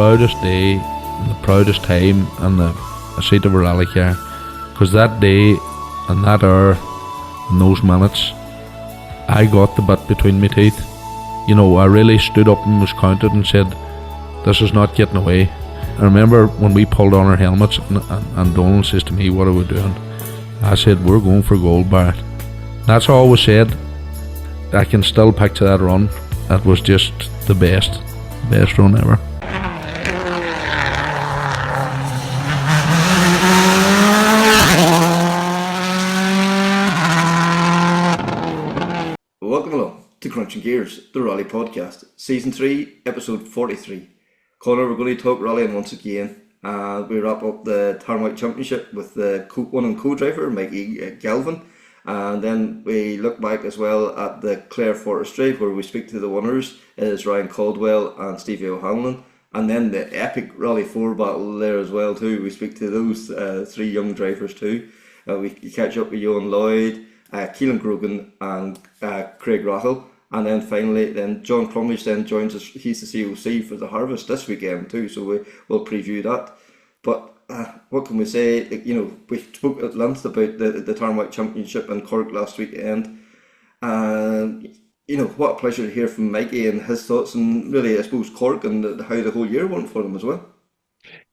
proudest day and the proudest time in the seat of a rally car, because that day and that hour and those minutes, I got the bit between my teeth. You know, I really stood up and was counted and said, this is not getting away. I remember when we pulled on our helmets and Donald says to me, what are we doing? I said, we're going for gold, Barrett. That's all was said. I can still picture that run. That was just the best run ever. Welcome along to Crunching Gears, the Rally Podcast, Season 3, Episode 43. Connor, we're going to talk rallying once again, and we wrap up the Tarmac Championship with the one co-driver, Mikie Galvin, and then we look back as well at the Clare Forestry, where we speak to the winners, is Ryan Caldwell and Stevie O'Hanlon, and then the epic Rally 4 battle there as well too. We speak to those three young drivers too. We catch up with Ioan Lloyd, Keelan, Grogan and Craig Rahill. And then finally, John Crumlish then joins us. He's the COC for the Harvest this weekend too, so we'll preview that. But what can we say? You know, we spoke at length about the Tarmac Championship in Cork last weekend. You know, what a pleasure to hear from Mikie and his thoughts, and really, I suppose, Cork and how the whole year went for him as well.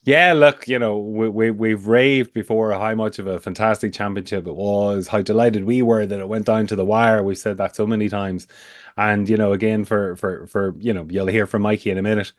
Yeah, look, you know, we've raved before how much of a fantastic championship it was, how delighted we were that it went down to the wire. We've said that so many times. And, you know, again, for you know, you'll hear from Mikie in a minute,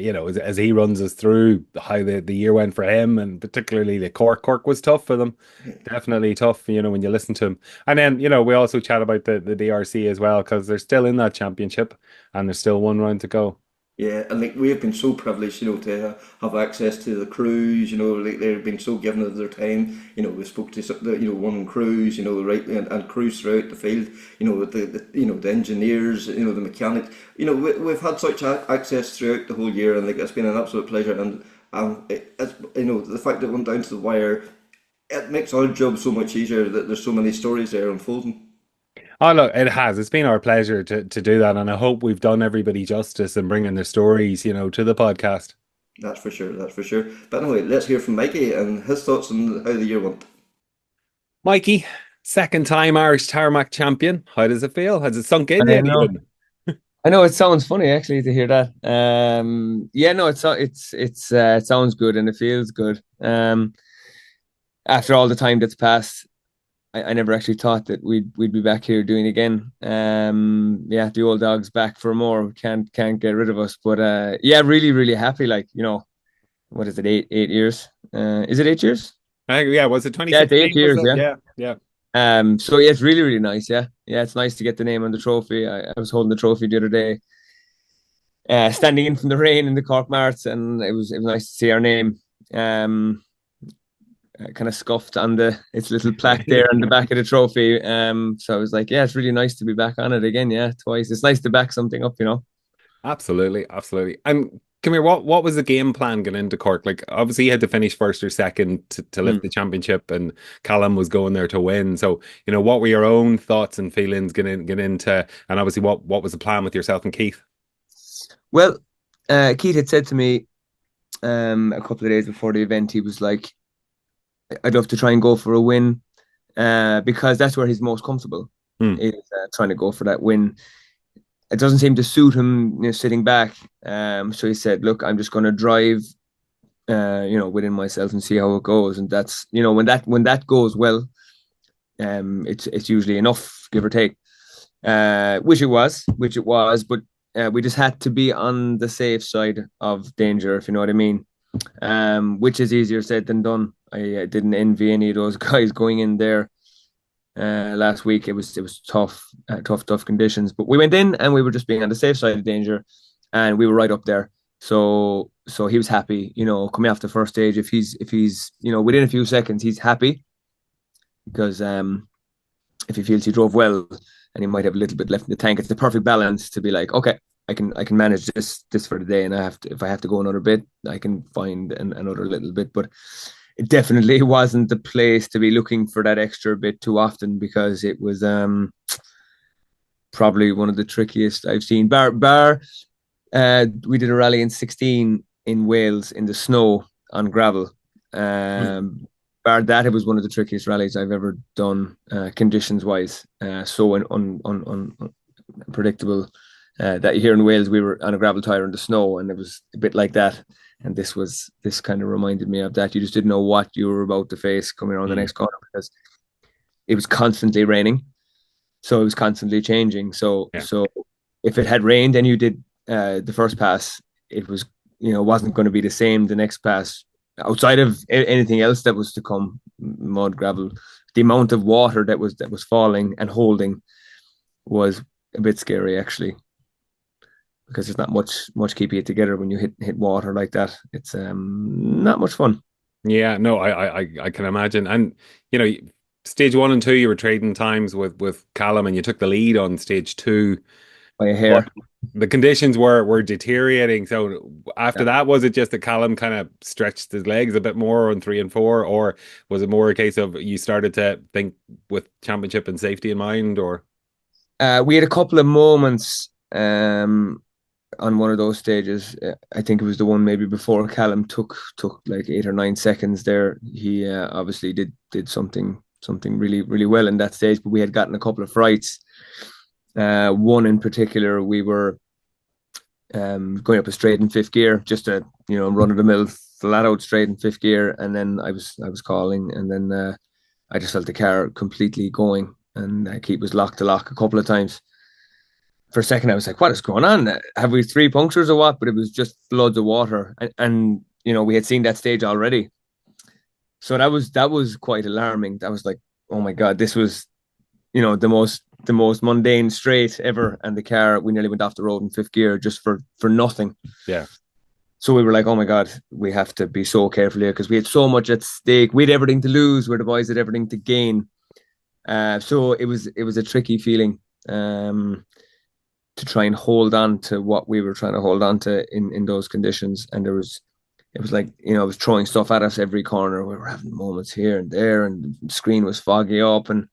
you know, as he runs us through how the year went for him, and particularly the Cork was tough for them. Definitely tough, you know, when you listen to him. And then, you know, we also chat about the DRC as well, because they're still in that championship and there's still one round to go. Yeah, and like we have been so privileged, you know, to have access to the crews. You know, like they've been so given of their time. You know, we spoke to one crews, you know, right, and crews throughout the field. You know, the engineers, you know, the mechanics. You know, we've had such access throughout the whole year, and like it's been an absolute pleasure. And it's, you know, the fact that it went down to the wire, it makes our job so much easier that there's so many stories there unfolding. Oh, look, it has. It's been our pleasure to do that, and I hope we've done everybody justice in bringing their stories, you know, to the podcast. That's for sure. That's for sure. But anyway, let's hear from Mikie and his thoughts on how the year went. Mikie, second time Irish Tarmac champion. How does it feel? Has it sunk in I yet? know. Even? I know it sounds funny actually to hear that. Yeah, no, it sounds good and it feels good. After all the time that's passed, I never actually thought that we'd be back here doing it again. Yeah, the old dog's back for more. Can't get rid of us. But yeah, really, really happy. Like, you know, what is it? 8 years? Is it 8 years? Yeah, was it 2016? Yeah, it's 8 years. Yeah. So yeah, it's really, really nice. Yeah, it's nice to get the name on the trophy. I was holding the trophy the other day, standing in from the rain in the Cork Mart, and it was nice to see our name. Kind of scuffed on its little plaque there on the back of the trophy. So I was like, yeah, it's really nice to be back on it again. Yeah, twice. It's nice to back something up, you know. Absolutely. And come here, what was the game plan going into Cork? Like, obviously, you had to finish first or second to lift the championship, and Callum was going there to win. So, you know, what were your own thoughts and feelings get into? And obviously, what was the plan with yourself and Keith? Well, Keith had said to me a couple of days before the event, he was like, I'd love to try and go for a win because that's where he's most comfortable, is trying to go for that win. It doesn't seem to suit him, you know, sitting back. So he said, look, I'm just going to drive, you know, within myself and see how it goes. And that's, you know, when that goes well, it's usually enough, give or take, which it was, but we just had to be on the safe side of danger, if you know what I mean, which is easier said than done. I didn't envy any of those guys going in there last week. It was tough conditions, but we went in and we were just being on the safe side of danger, and we were right up there. So he was happy, you know, coming off the first stage. If he's you know, within a few seconds, he's happy because if he feels he drove well and he might have a little bit left in the tank, it's the perfect balance to be like, okay, I can manage this for the day, and if I have to go another bit, I can find another little bit, but it definitely wasn't the place to be looking for that extra bit too often, because it was probably one of the trickiest I've seen. Bar We did a rally in 16 in Wales in the snow on gravel. Bar that, it was one of the trickiest rallies I've ever done, conditions-wise. So unpredictable. That here in Wales, we were on a gravel tire in the snow, and it was a bit like that. And this kind of reminded me of that. You just didn't know what you were about to face coming around the next corner, because it was constantly raining, so it was constantly changing. So if it had rained and you did the first pass, it was, wasn't going to be the same the next pass. Outside of anything else that was to come, mud, gravel, the amount of water that was falling and holding was a bit scary, actually, because there's not much keeping it together when you hit water like that. It's not much fun. Yeah, no, I can imagine. And stage 1 and 2, you were trading times with Callum, and you took the lead on stage 2 by a hair. The conditions were deteriorating. So after that, was it just that Callum kind of stretched his legs a bit more on 3 and 4, or was it more a case of you started to think with championship and safety in mind? Or we had a couple of moments on one of those stages. I think it was the one maybe before Callum took like 8 or 9 seconds there. He obviously did something really, really well in that stage, but we had gotten a couple of frights. One in particular, we were going up a straight in 5th gear, just a run of the mill flat out straight in 5th gear, and then I was calling, and then I just felt the car completely going, and Keith was lock to lock a couple of times. For a second, I was like, "What is going on? Have we 3 punctures or what?" But it was just floods of water, and we had seen that stage already, so that was quite alarming. That was like, "Oh my God, this was." The most mundane straight ever, and the car, we nearly went off the road in 5th gear just for nothing. Yeah. So we were like, oh my God, we have to be so careful here, because we had so much at stake. We had everything to lose, where the boys had everything to gain. So it was a tricky feeling to try and hold on to what we were trying to hold on to in those conditions. And it was like, it was throwing stuff at us every corner. We were having moments here and there, and the screen was foggy up, and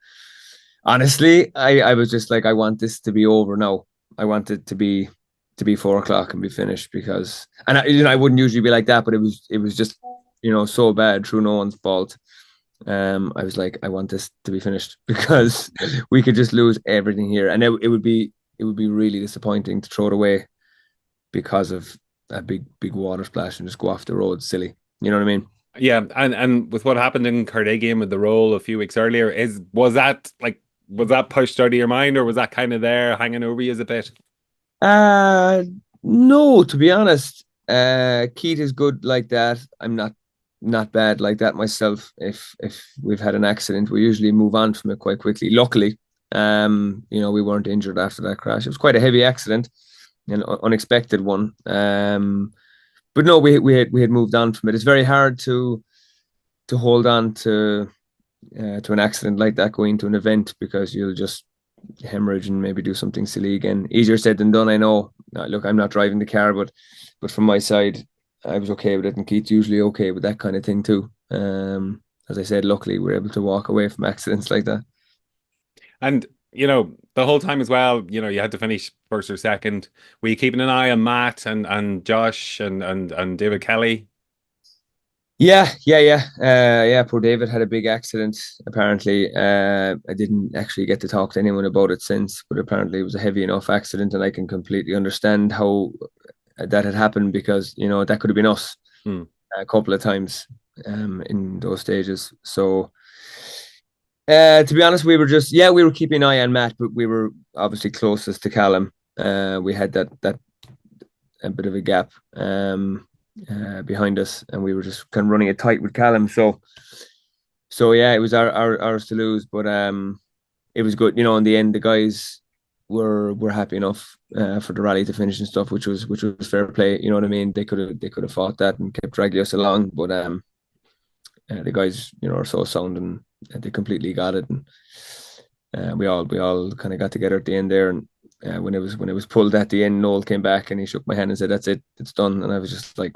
honestly, I was just like, I want this to be over now. I want it to be 4 o'clock and be finished, because, and I wouldn't usually be like that, but it was just, so bad through no one's fault. I was like, I want this to be finished, because we could just lose everything here, and it would be really disappointing to throw it away because of a big water splash and just go off the road silly. You know what I mean? Yeah, and with what happened in Cardigan with the roll a few weeks earlier, was that pushed out of your mind, or was that kind of there hanging over you as a bit? No, to be honest. Keith is good like that. I'm not bad like that myself. If we've had an accident, we usually move on from it quite quickly. Luckily, we weren't injured after that crash. It was quite a heavy accident, an unexpected one. But no, we had moved on from it. It's very hard to hold on to an accident like that going to an event, because you'll just hemorrhage and maybe do something silly again. Easier said than done, I know. Look, I'm not driving the car, but from my side, I was okay with it, and Keith's usually okay with that kind of thing too. As I said, luckily we're able to walk away from accidents like that. And the whole time as well, you had to finish first or second. Were you keeping an eye on Matt and Josh and David Kelly? Yeah. Poor David had a big accident, apparently. I didn't actually get to talk to anyone about it since, but apparently it was a heavy enough accident, and I can completely understand how that had happened, because that could have been us a couple of times in those stages. So to be honest, we were keeping an eye on Matt, but we were obviously closest to Callum. We had that a bit of a gap behind us, and we were just kind of running it tight with Callum. So yeah, it was ours to lose, but it was good. In the end, the guys were happy enough for the rally to finish and stuff, which was fair play. You know what I mean? They could have fought that and kept dragging us along, but the guys are so sound, and they completely got it, and we all kind of got together at the end there, and when it was pulled at the end, Noel came back and he shook my hand and said, "That's it, it's done." And I was just like,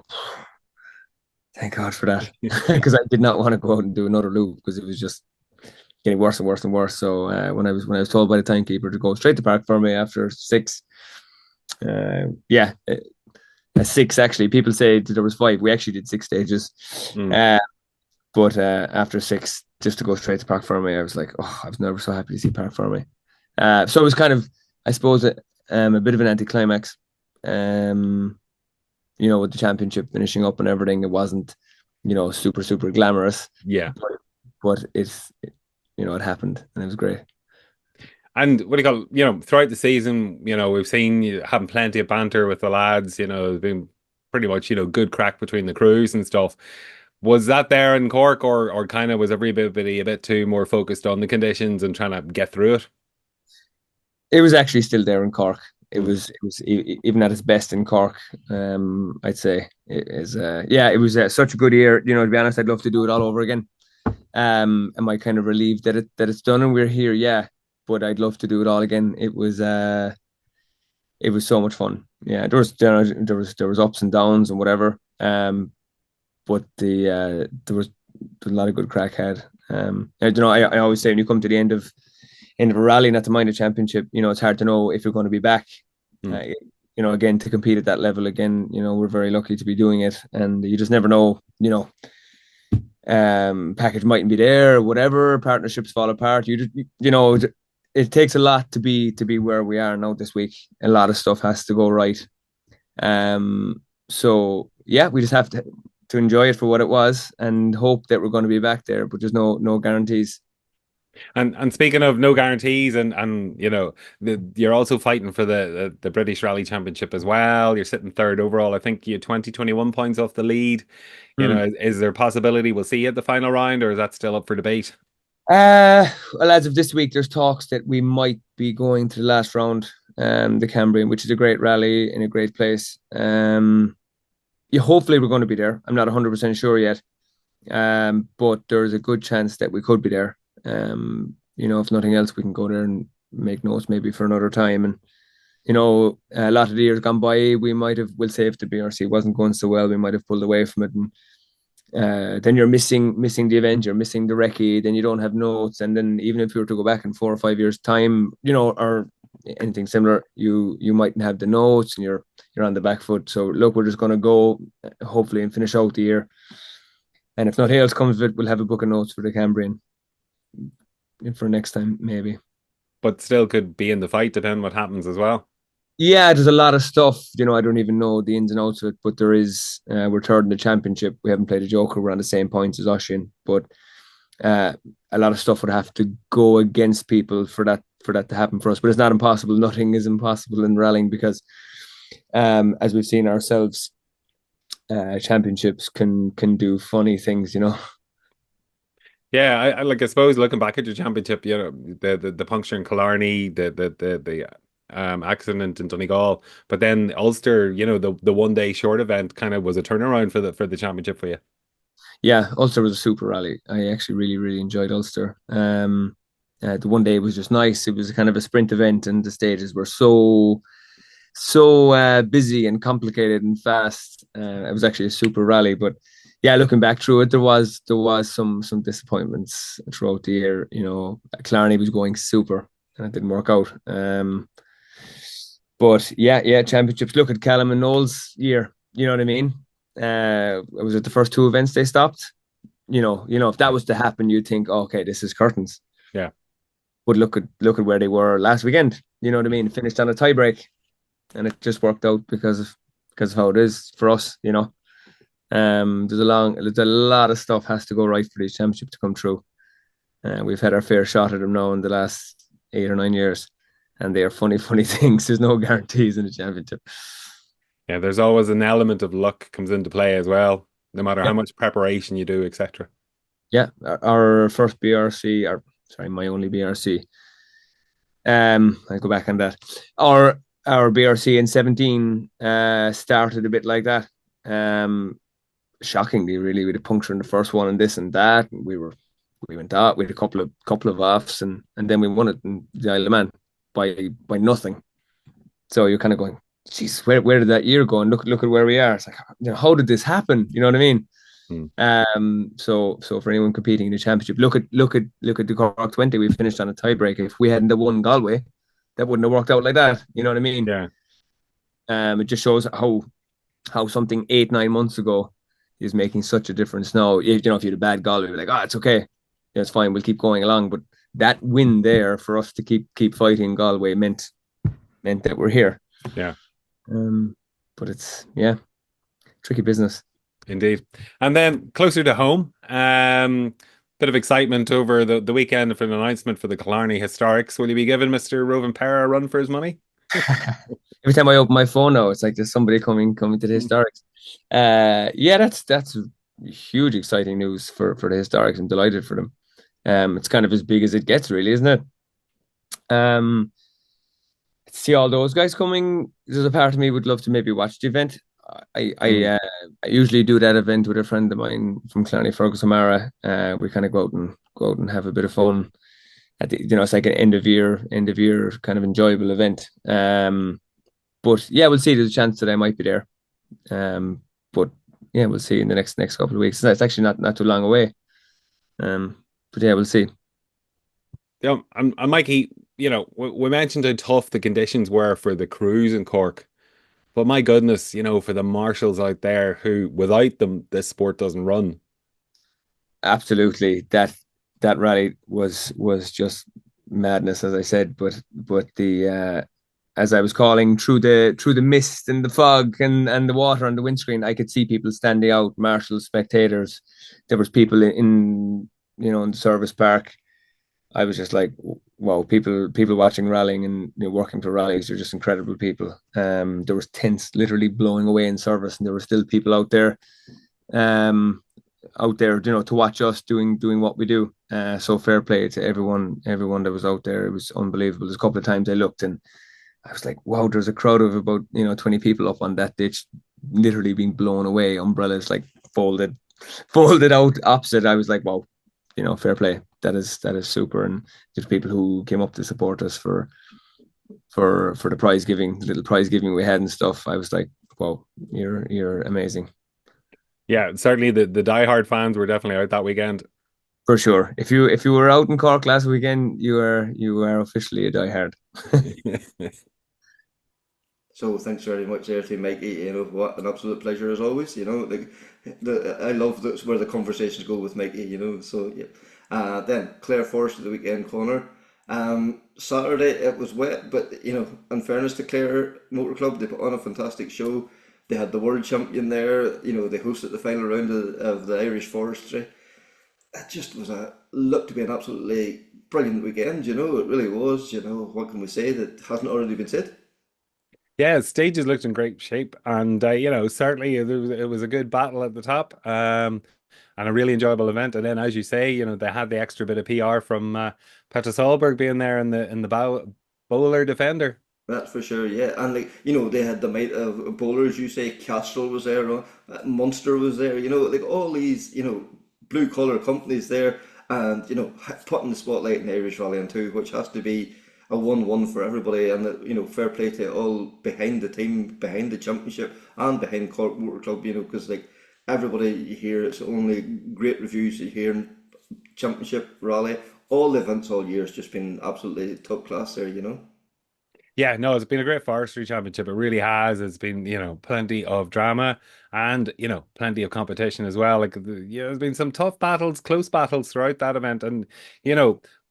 thank God for that, because I did not want to go out and do another loop, because it was just getting worse and worse and worse. So when I was told by the timekeeper to go straight to park for me after 6, 6 actually. People say that there was 5. We actually did 6 stages. But after 6, just to go straight to Park Ferme, I was like, oh, I was never so happy to see Park Ferme. So it was kind of, I suppose, a bit of an anticlimax. With the championship finishing up and everything, it wasn't, super, super glamorous. Yeah. But it happened and it was great. And what do you call, throughout the season, we've seen you having plenty of banter with the lads, there's been pretty much, good crack between the crews and stuff. Was that there in Cork, or kind of was everybody a bit too more focused on the conditions and trying to get through it? It was actually still there in Cork. It was even at its best in Cork. I'd say it was such a good year. To be honest, I'd love to do it all over again. Am I kind of relieved that it's done and we're here? Yeah, but I'd love to do it all again. It was so much fun. Yeah, there was ups and downs and whatever. But there was a lot of good crack had. I always say when you come to the end of a rally, not to mind a championship, it's hard to know if you're going to be back. Again, to compete at that level again, we're very lucky to be doing it, and you just never know. Package mightn't be there, whatever. Partnerships fall apart. It takes a lot to be where we are now this week. A lot of stuff has to go right. So yeah, we just have to enjoy it for what it was and hope that we're going to be back there, but there's no guarantees. And speaking of no guarantees, and you're also fighting for the British Rally Championship as well. You're sitting third overall. I think you had 21 points off the lead. Is there a possibility we'll see you at the final round, or is that still up for debate? Well, as of this week, there's talks that we might be going to the last round, the Cambrian, which is a great rally in a great place. Hopefully we're going to be there. I'm not 100% sure yet, but there's a good chance that we could be there. If nothing else, we can go there and make notes maybe for another time. And a lot of the years gone by, we'll say if the BRC wasn't going so well, we might have pulled away from it, and then you're missing the event, you're missing the recce, then you don't have notes, and then even if you were to go back in 4 or 5 years' time, or anything similar, you mightn't have the notes, and you're on the back foot. So look, we're just going to go hopefully and finish out the year, and if nothing else comes of it, we'll have a book of notes for the Cambrian for next time maybe. But still could be in the fight depending what happens as well. Yeah, there's a lot of stuff. I don't even know the ins and outs of it, but there is. We're third in the championship. We haven't played a joker. We're on the same points as Oisin, but a lot of stuff would have to go against people for that to happen for us. But it's not impossible. Nothing is impossible in rallying because, as we've seen ourselves, championships can do funny things. Yeah, I suppose looking back at your championship, the puncture in Killarney, the accident in Donegal, but then Ulster, the 1 day short event kind of was a turnaround for the championship for you. Yeah, Ulster was a super rally. I actually really, really enjoyed Ulster. The 1 day was just nice. It was kind of a sprint event, and the stages were so busy and complicated and fast. It was actually a super rally, but yeah, looking back through it, there was some disappointments throughout the year. Killarney was going super, and it didn't work out. But yeah, championships. Look at Callum and Noel's year. You know what I mean? Was it the first 2 events they stopped? If that was to happen, you'd think, okay, this is curtains. Yeah. But look at where they were last weekend. You know what I mean? Finished on a tiebreak, and it just worked out because of how it is for us. There's a lot of stuff has to go right for these championships to come true. We've had our fair shot at them now in the last 8 or 9 years, and they are funny things. There's no guarantees in the championship. Yeah, there's always an element of luck comes into play as well, no matter how much preparation you do, etc. Yeah, our first BRC, my only BRC. I'll go back on that. Our BRC in 17 started a bit like that. Shockingly, really, we had a puncture in the first one and this and that, and we went out. We had a couple of offs, and then we won it in the Isle of Man by nothing. So you're kind of going, geez, where did that year go? And look at where we are. It's like, how did this happen? You know what I mean? So for anyone competing in the championship, look at the Cork 20. We finished on a tiebreak. If we hadn't won Galway, that wouldn't have worked out like that. You know what I mean? Yeah. It just shows how how something 8-9 months ago is making such a difference now. If you had a bad Galway, we're like, it's okay, it's fine, we'll keep going along. But that win there for us to keep fighting Galway meant that we're here. Yeah. But it's tricky business. Indeed. And then closer to home, bit of excitement over the weekend for an announcement for the Killarney Historics. Will you be giving Mr. Rovin Perra a run for his money? Every time I open my phone now, it's like there's somebody coming to the Historics. That's huge, exciting news for the Historics. I'm delighted for them. It's kind of as big as it gets, really, isn't it? See all those guys coming. There's a part of me would love to maybe watch the event. I usually do that event with a friend of mine from Killarney, Fergus O'Mara. We kind of go out and have a bit of fun. It's like an end of year kind of enjoyable event. But yeah, we'll see. There's a chance that I might be there. But yeah, we'll see in the next couple of weeks. It's actually not too long away. But yeah, we'll see. Yeah, and Mikey, we mentioned how tough the conditions were for the crews in Cork. But my goodness, for the marshals out there who, without them, this sport doesn't run. Absolutely. That rally was just madness, as I said. But the as I was calling through the mist and the fog and the water on the windscreen, I could see people standing out, marshals, spectators. There was people in the service park. I was just like, wow, people watching rallying and working for rallies are just incredible people. There was tents literally blowing away in service, and there were still people out there, to watch us doing what we do. So fair play to everyone that was out there. It was unbelievable. There's a couple of times I looked and I was like, wow, there's a crowd of about 20 people up on that ditch, literally being blown away. Umbrellas like folded out opposite. I was like, wow, fair play. That is super. And there's people who came up to support us for the prize giving, little prize giving we had and stuff. I was like, wow, you're amazing. Yeah, certainly the diehard fans were definitely out that weekend. For sure. If you were out in Cork last weekend, you are officially a diehard. So thanks very much there to Mikey. What an absolute pleasure as always. I love where the conversations go with Mikey. So yeah. Then Clare Forestry the weekend, Connor. Saturday it was wet, but in fairness to Clare Motor Club, they put on a fantastic show. They had the world champion there. They hosted the final round of the Irish Forestry. It just looked to be an absolutely brilliant weekend. It really was. What can we say that hasn't already been said? Yeah, stages looked in great shape, and certainly it was a good battle at the top, and a really enjoyable event. And then, as you say, they had the extra bit of PR from Petra Solberg being there in the bowler defender. That's for sure, yeah. And they had the might of bowlers. You say Castrol was there, Munster was there. All these blue collar companies there, and putting the spotlight in Irish Rallying too, which has to be a 1-1 for everybody. And fair play to all behind the team, behind the championship, and behind Cork Motor Club. Because everybody you hear, it's only great reviews you hear in championship rally. All the events all year has just been absolutely top class there. Yeah, no, it's been a great forestry championship. It really has. It's been, plenty of drama and, plenty of competition as well. There's been some tough battles, close battles throughout that event. And,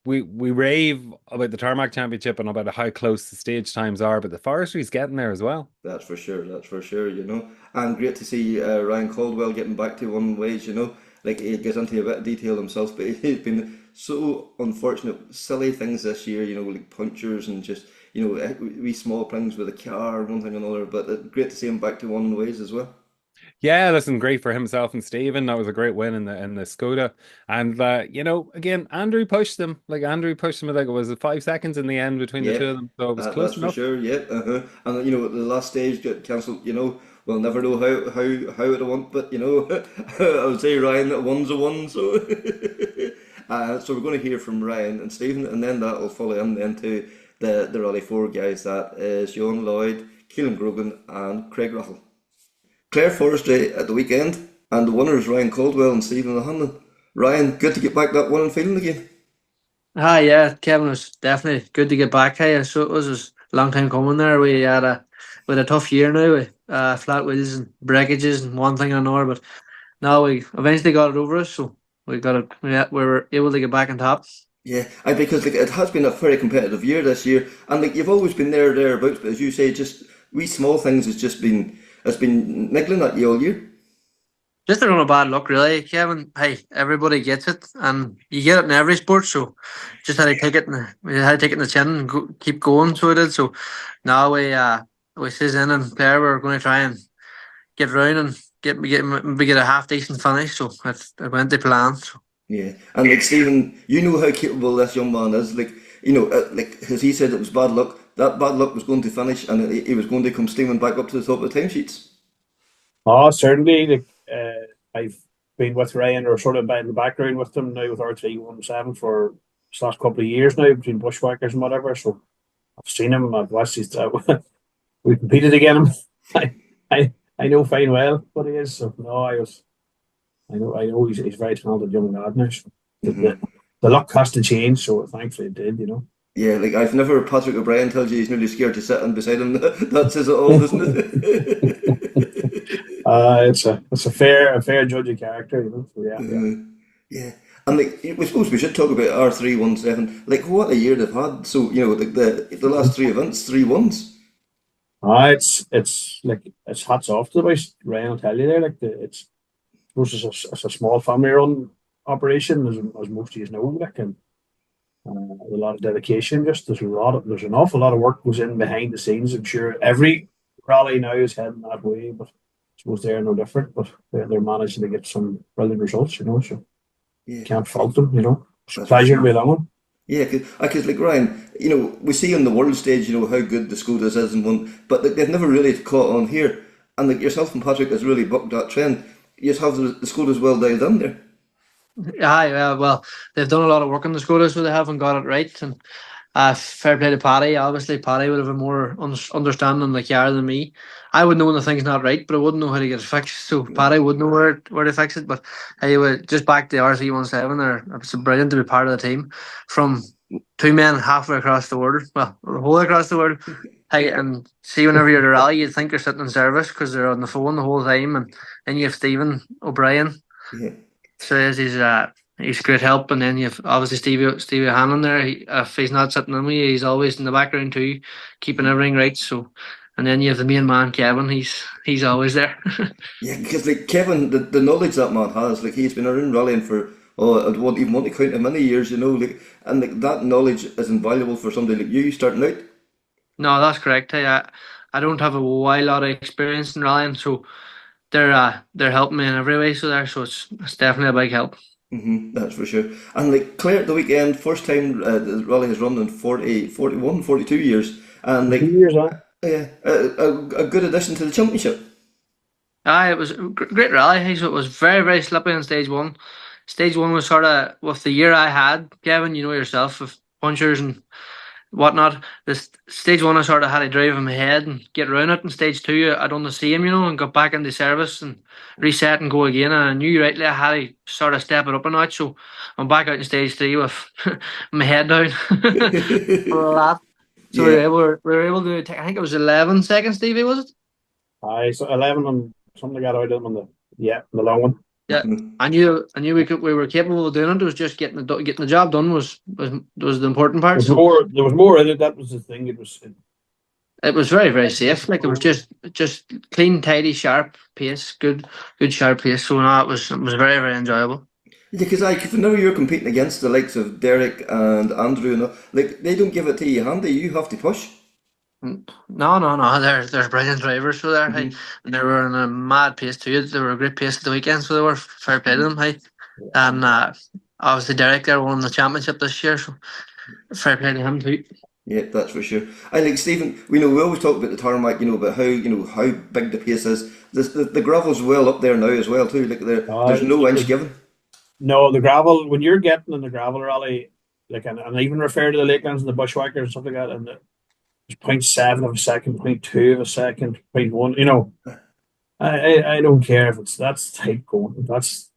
we rave about the Tarmac Championship and about how close the stage times are, but the forestry's getting there as well. That's for sure. And great to see Ryan Caldwell getting back to one ways. He gets into a bit of detail himself, but he's been so unfortunate, silly things this year. Like punctures and just wee small things with a car, one thing or another. But great to see him back to one ways as well. Yeah, listen, great for himself and Stephen. That was a great win in the Skoda. And again, Andrew pushed them. Andrew pushed them. It was 5 seconds in the end between the two of them, so it was close that's enough. for sure. Yeah, and the last stage got cancelled. We'll never know how it went, but I would say Ryan, a one's a one. So, so we're going to hear from Ryan and Stephen, and then that will follow into the Rally 4 guys. That is Ioan Lloyd, Keelan Grogan, and Craig Rahill. Clare Forestry at the weekend, and the winners Ryan Caldwell and Stephen O'Hanlon. Ryan, good to get back that winning feeling again. Hi, yeah, Kevin, was definitely good to get back. Hey, so it was a long time coming there. We had we had a tough year now with flat wheels and breakages and one thing and another, but now we eventually got it over us, so we got it. We were able to get back on top. Yeah, and because like it has been a very competitive year this year, and like you've always been thereabouts, but as you say, just wee small things has been niggling at you all year. Just a run of bad luck, really, Kevin. Hey, everybody gets it, and you get it in every sport. So, just had to take it. We had to take it in the chin and keep going. So we did. So now we says in and Clare, we're going to try and get round and get a half decent finish. So it went to plan. So. Yeah, and like Stephen, you know how capable this young man is. Like like as he said, it was bad luck. That bad luck was going to finish, and he was going to come steaming back up to the top of the timesheets. Oh, certainly. Like, I've been with Ryan or sort of in the background with them now with R317 for the last couple of years now between bushwhackers and whatever. So I've seen him. I've watched his. We competed against him. I know fine well what he is. So no, I know he's a very talented young lad now. So the luck has to change. So thankfully it did. Yeah, like I've never heard Patrick O'Brien tells you he's nearly scared to sit in beside him. That says it all, doesn't it? It's a fair judge of character, So yeah. And like we suppose we should talk about R317. Like what a year they've had. So like the last 3 events, 3 wins. It's like it's hats off to the boys. Ryan will tell you there. Like it's a small family run operation, as most of you know. Like and. A lot of dedication. Just there's an awful lot of work goes in behind the scenes. I'm sure every rally now is heading that way, but I suppose they're no different. But they're managing to get some brilliant results, So can't fault them, It's a pleasure to be along them. Yeah, because like Ryan, we see on the world stage, how good the Skodas is and one, but like, they've never really caught on here. And like yourself and Patrick has really bucked that trend. You just have the Skodas well dialed in there. Yeah, well, they've done a lot of work on the Skoda, so they haven't got it right. And fair play to Paddy. Obviously, Paddy would have a more understanding like Yara than me. I would know when the thing's not right, but I wouldn't know how to get it fixed. So Paddy would know where to fix it. But anyway, just back to R317 there. It's brilliant to be part of the team from 2 men halfway across the world. Well, the whole across the world. Hey, and see, whenever you're at a rally, you'd think you're sitting in service because they're on the phone the whole time. And then you have Stephen O'Brien. Yeah. So he's great help, and then you've obviously Stevie Hanlon there. If he's not sitting on me, he's always in the background too, keeping everything right. So, and then you have the main man Kevin. He's always there. Yeah, because like Kevin, the knowledge that man has, like he's been around rallying for I won't even want to count how many years, like, and like that knowledge is invaluable for somebody like you starting out. No, that's correct. Hey, I don't have a wild lot of experience in rallying, so they're helping me in every way. So it's definitely a big help. That's for sure. And like Clare at the weekend, first time the rally has run in 42 years, and like 2 years on. Yeah, a good addition to the championship. It was a great rally. Hey, so it was very, very slippy on stage one. Stage one was sort of with the year I had, Kevin. You know yourself, with punchers and whatnot. This stage one, I sort of had to drive in my head and get around it. And stage two, I done the same, and got back into service and reset and go again. And I knew rightly I had to sort of step it up a notch. So I'm back out in stage three with my head down for a lap. So we were able to take, I think it was 11 seconds, Stevie, was it? Aye, so 11 and something got out of them on the long one. Yeah, I knew we were capable of doing it. It was just getting the job done was the important part. There was more in it. That was the thing. It was very, very safe. Like it was just clean, tidy, sharp pace, good sharp pace. So no, it was very, very enjoyable. Yeah, because whenever you're competing against the likes of Derek and Andrew, like they don't give it to you handy. You have to push. No. They're brilliant drivers. So they're and they were in a mad pace too. They were a great pace at the weekend. So they were fair play to them. And obviously Derek there won the championship this year. So fair play to him too. Yeah, that's for sure. I like Stephen. We always talk about the tarmac. About how big the pace is. The gravel's well up there now as well too. Like there's no inch given. No, the gravel, when you're getting in the gravel rally, like and I even refer to the Lakelands and the Bushwhackers and stuff like that, and there's 0.7 of a second, 0.2 of a second, 0.1. I don't care if that's tight going. There's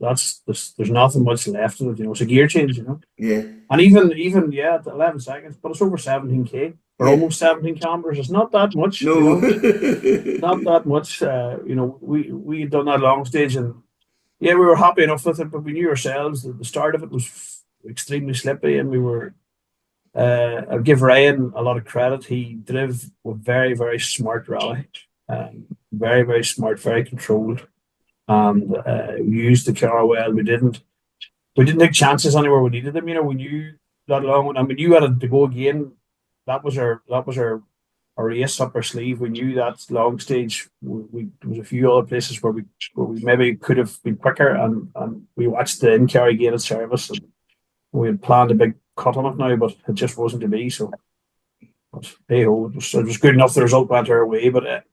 nothing much left of it. It's a gear change. Yeah. And even at 11 seconds, but it's over 17k. or almost 17 kilometers. It's not that much. No. Not that much. We had done that long stage, and yeah, we were happy enough with it, but we knew ourselves that the start of it was extremely slippy, and we were. I'll give Ryan a lot of credit. He drove a very, very smart rally, very, very smart, very controlled, and used the car well. We didn't take chances anywhere we needed them. We knew that long, and we knew we had to go again. That was our race up our sleeve. We knew that long stage. There was a few other places where we maybe could have been quicker, and we watched the in-car again at service, and we had planned a big cut on it now, but it just wasn't to be. So, but hey ho, it was good enough. The result went our way, but it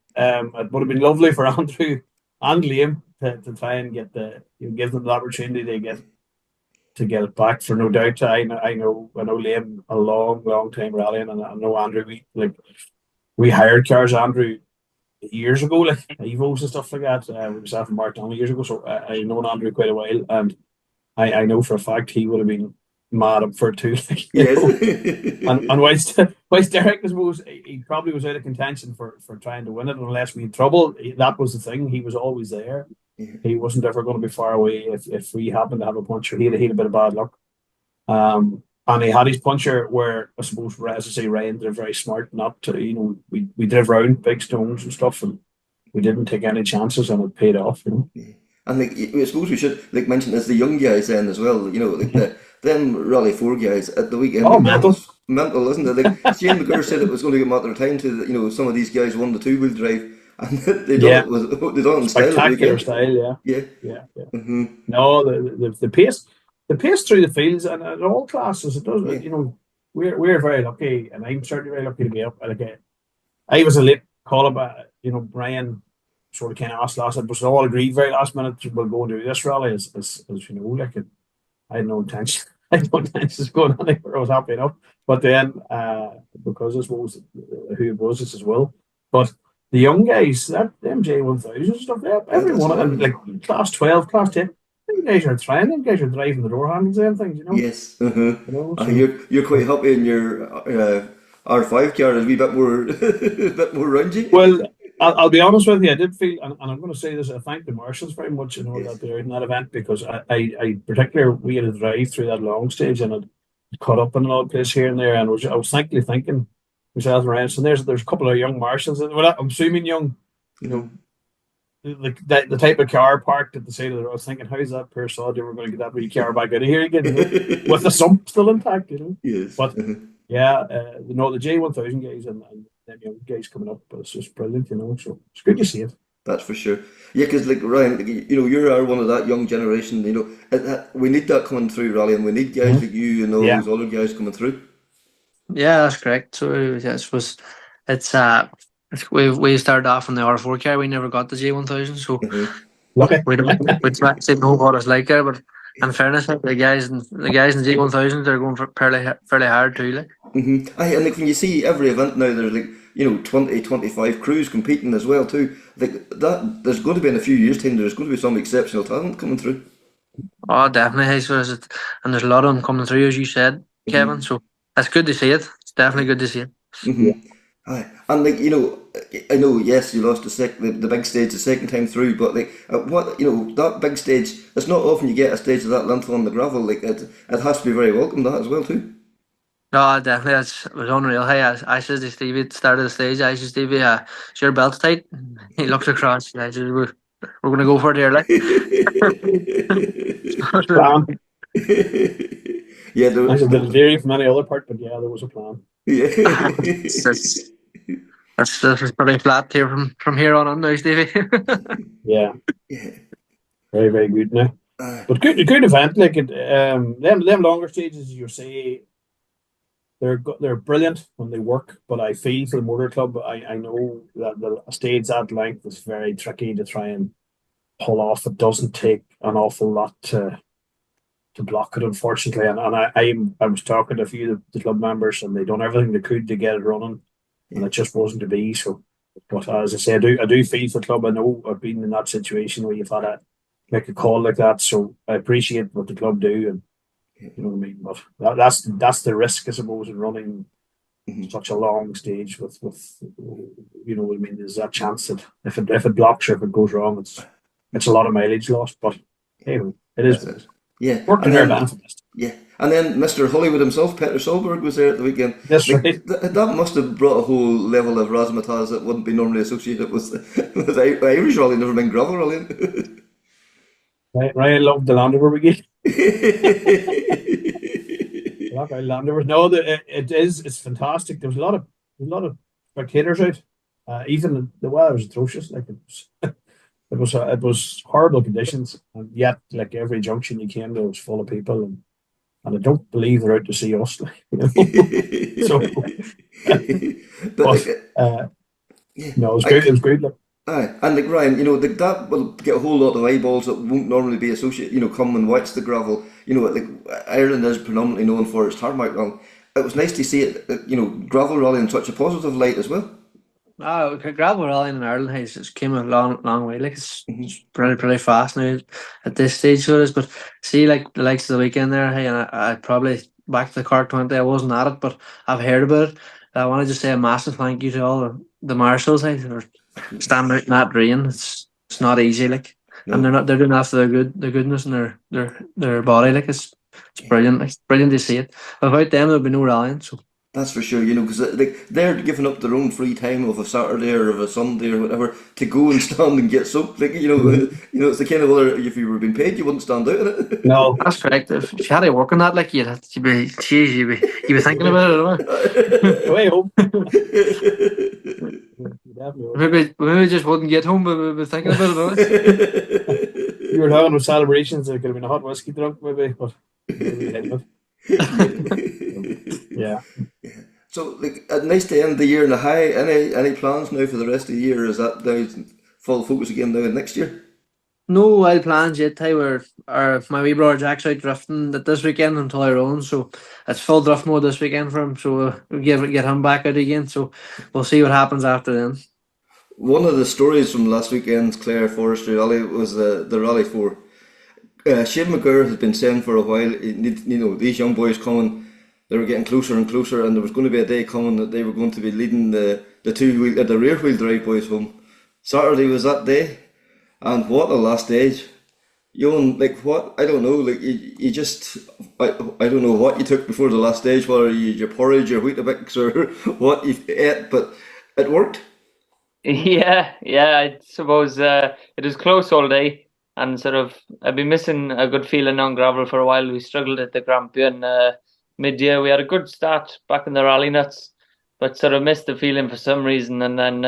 would have been lovely for Andrew and Liam to try and give them the opportunity to get it back. For no doubt, I know Liam a long time rallying, and I know Andrew. We hired cars, Andrew, years ago, like Evos and stuff like that. With myself and Mark Donnelly years ago, so I know Andrew quite a while, and I know for a fact he would have been mad up for it too. Yes. And whilst Derek, I suppose, he probably was out of contention for trying to win it unless we had trouble. That was the thing. He was always there. Yeah. He wasn't ever going to be far away if we happened to have a puncher. He had a bit of bad luck. And he had his puncher where, I suppose, as I say, Ryan, they're very smart not to, we drove around big stones and stuff, and we didn't take any chances, and it paid off. Yeah. And I suppose we should mention as the young guys then as well. Them Rally 4 guys at the weekend. Oh, mental, isn't it? Shane McGurr said it was going to get matter of time to some of these guys won the 2-wheel drive, and they done it in style. Spectacular style, yeah. Mm-hmm. No, the pace through the fields and at all classes, it does. Yeah. We're very lucky, and I'm certainly very lucky to be up. I was a late call about. Brian sort of kind of asked last night, but we all agreed very last minute we'll go and do this rally. As you know, I had no intention. I had no intentions of going anywhere. I was happy enough, but then because I suppose who it was, it's as well. But the young guys, that MJ1000 stuff, everyone, and class 12, class 10. You guys are trying. You guys are driving the door handles and things, Yes. So you're quite happy in your R5 car. Is a wee bit more, a bit more roundy. Well, I'll be honest with you. I did feel, and I'm going to say this. I thank the marshals very much that they're in that event, because I particularly we had a drive through that long stage, and it caught up in an odd place here and there, and I was thankfully thinking myself and Ryan. So there's a couple of young marshals, and I'm assuming young, the type of car parked at the side of the road. I was thinking, how's that poor sod ever going to get that wee car back out of here again, with the sump still intact, Yes. But the J1000 guys and them young guys coming up, but it's just brilliant, So it's good to see it. That's for sure. Yeah, because Ryan, you are one of that young generation. We need that coming through rally, and we need guys like you and all those other guys coming through. Yeah, that's correct. So we started off in the R4 car. We never got the J1000, so we don't know what it's like there. But in fairness, the guys in the J1000, they're going for fairly hard too. And when you see every event now, there's 20, 25 crews competing as well too. That there's going to be in a few years' time. There's going to be some exceptional talent coming through. Oh, definitely. So is it, and there's a lot of them coming through, as you said, Kevin. So it's good to see it. It's definitely good to see it. Aye. And I know, yes, you lost the big stage the second time through, but that big stage, it's not often you get a stage of that length on the gravel. It has to be very welcome, that as well too. No, definitely, it was unreal. Hey, I said to Stevie at the start of the stage, I said, Stevie, is your belt tight? He looked across, I said, we're going to go for it here, Plan. Yeah, there was a little theory from any other part, but yeah, there was a plan. Yeah. That's pretty flat here from here on now, Stevie. Yeah. Very, very good now. But good event. Them longer stages, as you say, they're brilliant when they work. But I feel for the motor club, I know that a stage that length is very tricky to try and pull off. It doesn't take an awful lot to block it, unfortunately. And I was talking to a few of the club members, and they done everything they could to get it running, and it just wasn't to be. So, but as I say, I do feel for the club. I know I've been in that situation where you've had to make a call like that. So I appreciate what the club do, and you know what I mean. But that's the risk, I suppose, in running such a long stage with you know, I mean, there's that chance that if it blocks or if it goes wrong, it's a lot of mileage lost. But anyway, it is what it is. Yeah, Worked in their benefit. Yeah, and then Mr. Hollywood himself, Peter Solberg, was there at the weekend. That's right. That must have brought a whole level of razzmatazz that wouldn't be normally associated with Irish Rally, never mind gravel rally. Ryan loved the Land Rover Brigade. Land Rover. No, it's fantastic. There was a lot of spectators out. Even the weather was atrocious. Like it was horrible conditions, and yet like every junction you came to was full of people, and I don't believe they're out to see us. Like, you know? So, no, it was great. It was great. Like, and like Ryan, you know, that will get a whole lot of eyeballs that won't normally be associated. You know, come and watch the gravel. You know, like Ireland is predominantly known for its tarmac rally. It was nice to see it, you know, gravel rally in such a positive light as well. Gravel rally in Ireland has just came a long way. Like it's pretty fast now at this stage. So it is. But see, like the likes of the weekend there, hey, and I probably back to the Cork 20. I wasn't at it, but I've heard about it. I want to just say a massive thank you to all the marshals. Hey, for standing out in that rain. It's not easy. Like, and they're doing after their goodness and their body. Like it's brilliant. It's brilliant to see it. Without them, there'd be no rallying. So. That's for sure, you know, because like they're giving up their own free time of a Saturday or of a Sunday or whatever to go and stand and get soaked. Like you know, it's the kind of other. If you were being paid, you wouldn't stand out in it. No, that's correct. If you had to work on that, like you'd be thinking about it. Way home. Maybe just wouldn't get home, but we'd be thinking about it. You were having celebrations. There could have been a hot whiskey drunk, maybe, but. Yeah. So, like, nice to end the year in a high. Any plans now for the rest of the year? Is that now full focus again now next year? No wild plans yet. My wee brother Jack's out drifting this weekend on Tyrone, so it's full drift mode this weekend for him. So we'll get him back out again. So we'll see what happens after then. One of the stories from last weekend's Clare Forestry Rally was the Rally 4. Shane McGurr has been saying for a while, you know, these young boys coming. They were getting closer and closer, and there was going to be a day coming that they were going to be leading the rear wheel drive boys home. Saturday was that day, and what a last stage! Ioan, like what? I don't know. Like you just, I don't know what you took before the last stage, whether your porridge, your Weetabix, or what you ate, but it worked. Yeah. I suppose it was close all day, and sort of I've been missing a good feeling on gravel for a while. We struggled at the Grampian. Mid-year we had a good start back in the rally nuts, but sort of missed the feeling for some reason, and then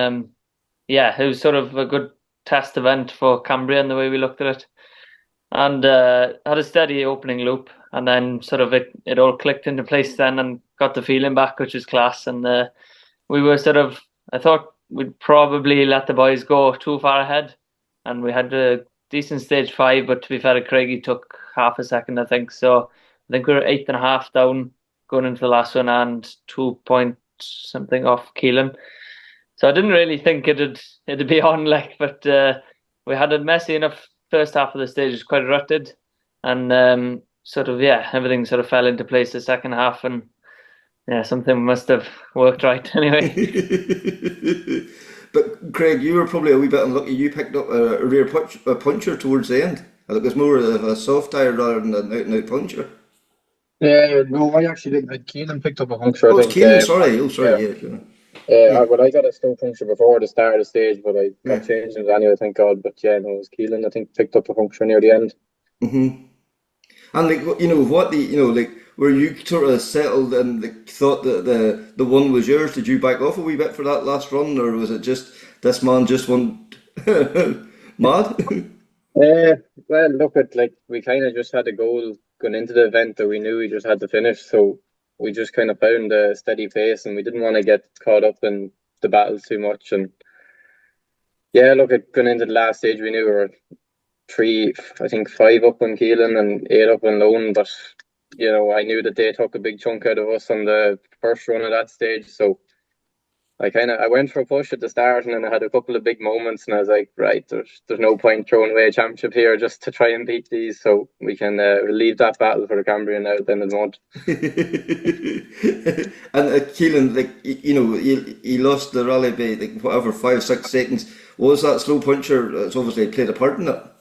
it was sort of a good test event for Cambria in the way we looked at it, and had a steady opening loop, and then sort of it all clicked into place then and got the feeling back, which was class. And we were I thought we'd probably let the boys go too far ahead, and we had a decent stage 5, but to be fair to Craig, he took half a second, I think. So I think we were 8.5 down going into the last one and 2 point something off Keelan. So I didn't really think it'd be on, like, but we had a messy enough first half of the stage. It was quite rutted, and everything sort of fell into place the second half, and something must have worked right anyway. But Craig, you were probably a wee bit unlucky. You picked up a rear puncher towards the end. I think it was more of a soft tire rather than an out-and-out puncher. No, I actually didn't. Keelan picked up a puncture. Oh, it's Keelan, sorry. But I got a slow puncture before the start of the stage, but I got changed anyway, thank God. But it was Keelan, I think, picked up a puncture near the end. Mm-hmm. And were you sort of settled and thought that the one was yours? Did you back off a wee bit for that last run, or was it just this man just went mad? Well, look at we kind of just had a goal going into the event that we knew we just had to finish, so we just kind of found a steady pace, and we didn't want to get caught up in the battle too much. And going into the last stage, we knew we were 5 up on Keelan and 8 up on Lone, but I knew that they took a big chunk out of us on the first run of that stage, so I went for a push at the start, and then I had a couple of big moments, and I was like, right, there's no point throwing away a championship here just to try and beat these, so we can leave that battle for the Cambrian now at the end of the month. And Keelan, he lost the rally by like whatever 5-6 seconds. Was that slow puncher? That's obviously played a part in that.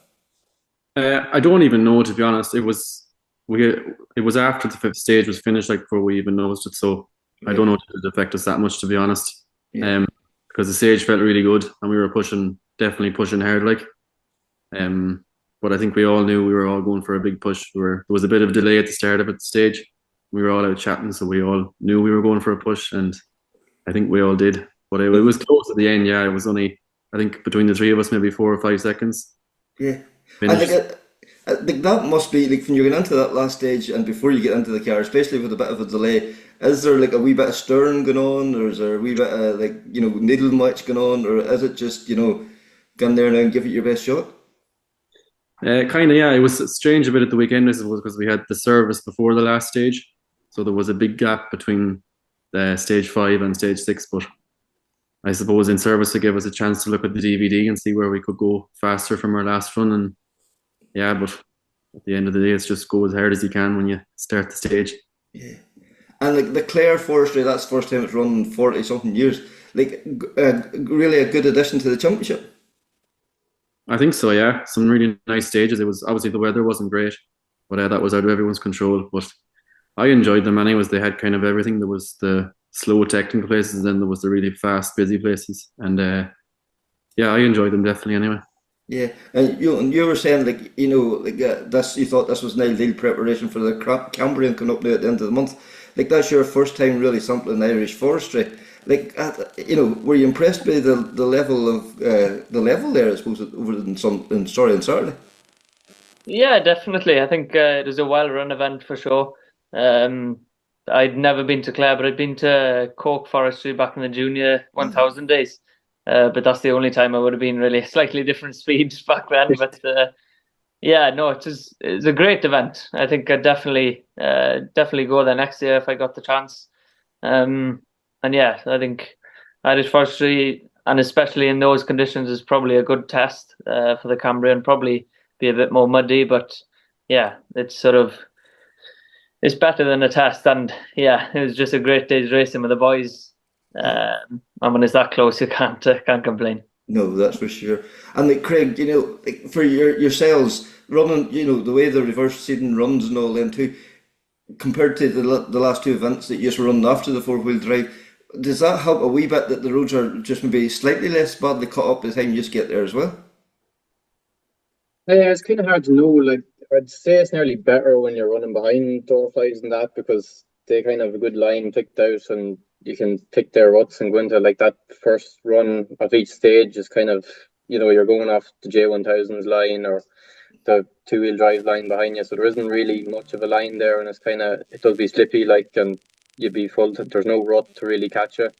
I don't even know, to be honest. It was after the fifth stage was finished, like before we even noticed it. So I don't know if it affected us that much, to be honest. Yeah. Because the stage felt really good and we were definitely pushing hard, like. But I think we all knew we were all going for a big push. There was a bit of delay at the start of the stage. We were all out chatting, so we all knew we were going for a push, and I think we all did. But it was close at the end. Yeah, it was only, I think, between the three of us, maybe 4 or 5 seconds. Yeah. Finished. I think that must be like when you get into that last stage and before you get into the car, especially with a bit of a delay. Is there like a wee bit of stirring going on, or is there a wee bit of needle match going on, or is it just go in there now and give it your best shot? Kind of, yeah. It was strange a bit at the weekend, I suppose, because we had the service before the last stage, so there was a big gap between stage 5 and stage 6. But I suppose in service it gave us a chance to look at the DVD and see where we could go faster from our last run. And yeah, but at the end of the day, it's just go as hard as you can when you start the stage. Yeah, and like the Clare Forestry, that's the first time it's run in 40 something years. Like, really a good addition to the championship. I think so, yeah. Some really nice stages. It was obviously the weather wasn't great, but that was out of everyone's control. But I enjoyed them anyways. They had kind of everything. There was the slow technical places, and then there was the really fast, busy places. And yeah, I enjoyed them definitely anyway. Yeah, and you were saying this. You thought this was an ideal preparation for the Cambrian coming up now at the end of the month. Like, that's your first time really sampling Irish forestry. Like, were you impressed by the level of the level there? I suppose over in Saturday. Yeah, definitely. I think it was a well-run event for sure. I'd never been to Clare, but I'd been to Cork Forestry back in the junior 1000 days. But that's the only time I would have been really slightly different speeds back then. But yeah, no, it's a great event. I think I'd definitely go there next year if I got the chance. And yeah, I think Irish Forestry, and especially in those conditions, is probably a good test for the Cambrian. Probably be a bit more muddy, but yeah, it's better than a test. And yeah, it was just a great day's racing with the boys. And when it's that close, you can't complain. No, that's for sure. And like Craig, like for yourselves running, the way the reverse seeding runs and all them too, compared to the last two events that you just run after the 4-wheel drive, does that help a wee bit that the roads are just maybe slightly less badly cut up by the time you just get there as well? Yeah, it's kind of hard to know. Like, I'd say it's nearly better when you're running behind door flies and that, because they kind of have a good line picked out and you can pick their ruts and go into like that first run of each stage is kind of, you're going off the J1000's line or the 2-wheel drive line behind you, so there isn't really much of a line there, and it does be slippy, like, and you'd be full. There's no rut to really catch you.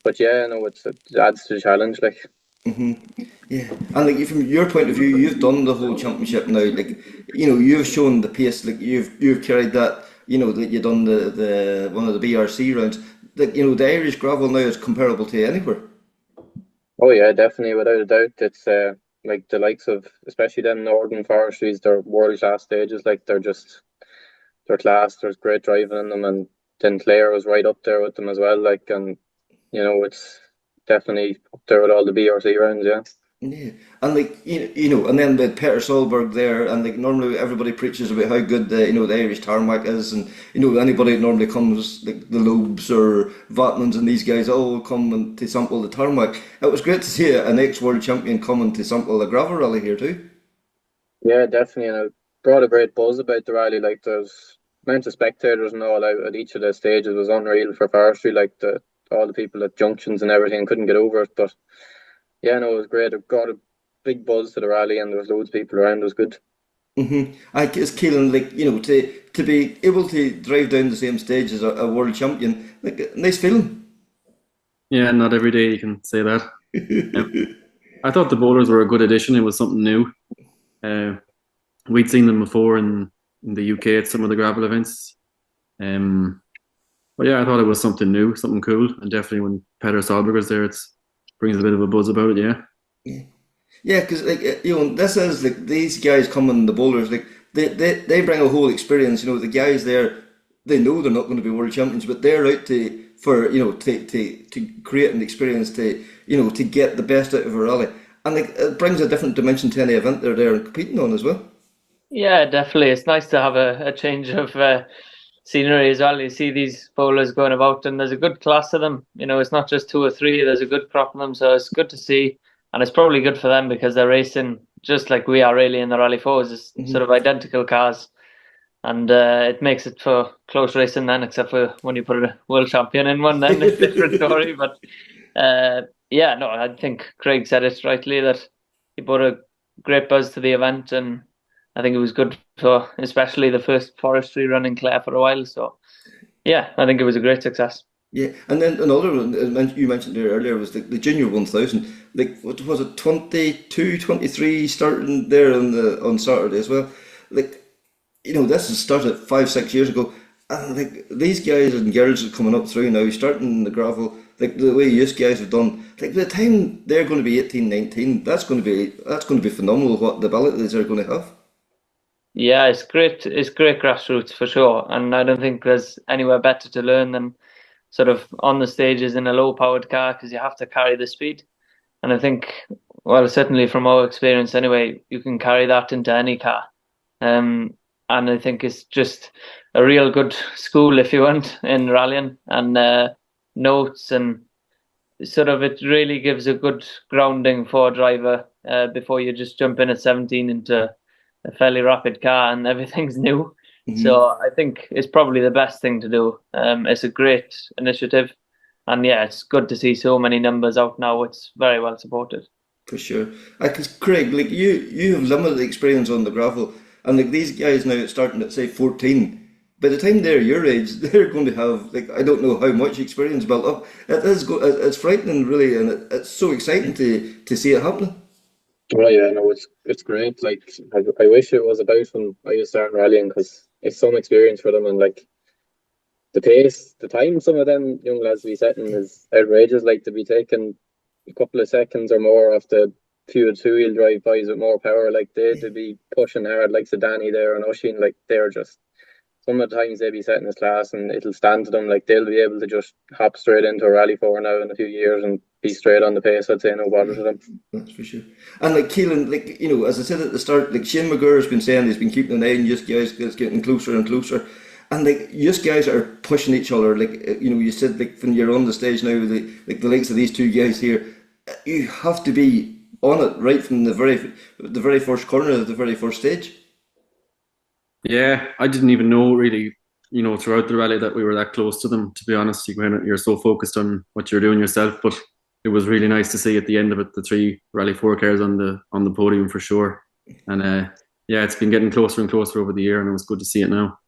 But yeah, no, it adds to the challenge, like. Mm-hmm. Yeah, and like from your point of view, you've done the whole championship now. Like, you've shown the pace. Like, you've carried that. That you've done the one of the BRC rounds. Like, the Irish gravel now is comparable to anywhere. Oh yeah, definitely, without a doubt. It's like the likes of, especially them northern forestries, they're world class stages. Like, they're class. There's great driving in them, and then Clare was right up there with them as well. Like, and it's definitely up there with all the BRC rounds. Yeah. Yeah, and like and then with Peter Solberg there, and like normally everybody preaches about how good the Irish Tarmac is, and anybody that normally comes, like the Lobes or Vatmans and these guys all come to sample the Tarmac. It was great to see an ex-world champion coming to sample the gravel rally here too. Yeah, definitely, and it brought a great buzz about the rally. Like, there's amount of spectators and all out at each of the stages was unreal for forestry. Like, all the people at junctions and everything couldn't get over it, but. Yeah, no, it was great. It got a big buzz to the rally, and there was loads of people around. It was good. I guess, Keelan, like, to be able to drive down the same stage as a world champion, like, a nice feeling. Yeah, not every day you can say that. I thought the bowlers were a good addition. It was something new. We'd seen them before in the UK at some of the gravel events. But yeah, I thought it was something new, something cool, and definitely when Peter Solberg was there, it brings a bit of a buzz about it. Yeah, because like this is like these guys coming, the bowlers, like they bring a whole experience. The guys there they know they're not going to be world champions, but they're out to create an experience to get the best out of a rally, and it brings a different dimension to any event they're there and competing on as well. Yeah, definitely. It's nice to have a change of scenery as well. You see these bowlers going about, and there's a good class of them. It's not just 2 or 3. There's a good crop of them, so it's good to see, and it's probably good for them because they're racing just like we are really in the Rally 4s. It's sort of identical cars, and it makes it for close racing then, except for when you put a world champion in one, then it's a different story. But I think Craig said it rightly that he brought a great buzz to the event, and I think it was good for especially the first forestry run in Clare for a while. So, yeah, I think it was a great success. Yeah, and then another one you mentioned there earlier was the Junior 1000. Like, what was it, 22, 23 starting there on Saturday as well. Like, this has started 5-6 years ago, and like these guys and girls are coming up through now, starting the gravel. Like the way you guys have done, like by the time they're going to be 18, 19, that's going to be phenomenal. What the abilities they're going to have. Yeah, it's great. It's great grassroots for sure, and I don't think there's anywhere better to learn than sort of on the stages in a low-powered car, because you have to carry the speed. And I think, well, certainly from our experience anyway, you can carry that into any car. And I think it's just a real good school, if you want, in rallying, and notes, and sort of it really gives a good grounding for a driver before you just jump in at 17 into a fairly rapid car and everything's new. So I think it's probably the best thing to do. It's a great initiative, and yeah, it's good to see so many numbers out now. It's very well supported. For sure. Because Craig, like you have limited experience on the gravel, and like these guys now starting at say 14. By the time they're your age, they're going to have like I don't know how much experience built up. It's frightening really, and it's so exciting to see it happening. Well, yeah, no, it's great. Like I wish it was about when I was starting rallying, because it's some experience for them, and like the pace, the time some of them young lads be setting is outrageous. Like to be taking a couple of seconds or more off the few two-wheel drive boys with more power, like they'd be pushing hard, like Danny there and Oisin, like they're just some of the times they'll be setting his class and it'll stand to them. Like they'll be able to just hop straight into a Rally 4 now in a few years and be straight on the pace. I'd say no bother to them. That's for sure. And like Keelan, like as I said at the start, like Shane McGurr's been saying he's been keeping an eye on you guys, it's getting closer and closer. And like you guys are pushing each other. Like you said, like when you're on the stage now with the likes of these two guys here, you have to be on it right from the very first corner of the very first stage. Yeah, I didn't even know really, throughout the rally that we were that close to them, to be honest. You're so focused on what you're doing yourself, but it was really nice to see at the end of it the 3 Rally 4 cars on the podium for sure. And it's been getting closer and closer over the year, and it was good to see it now.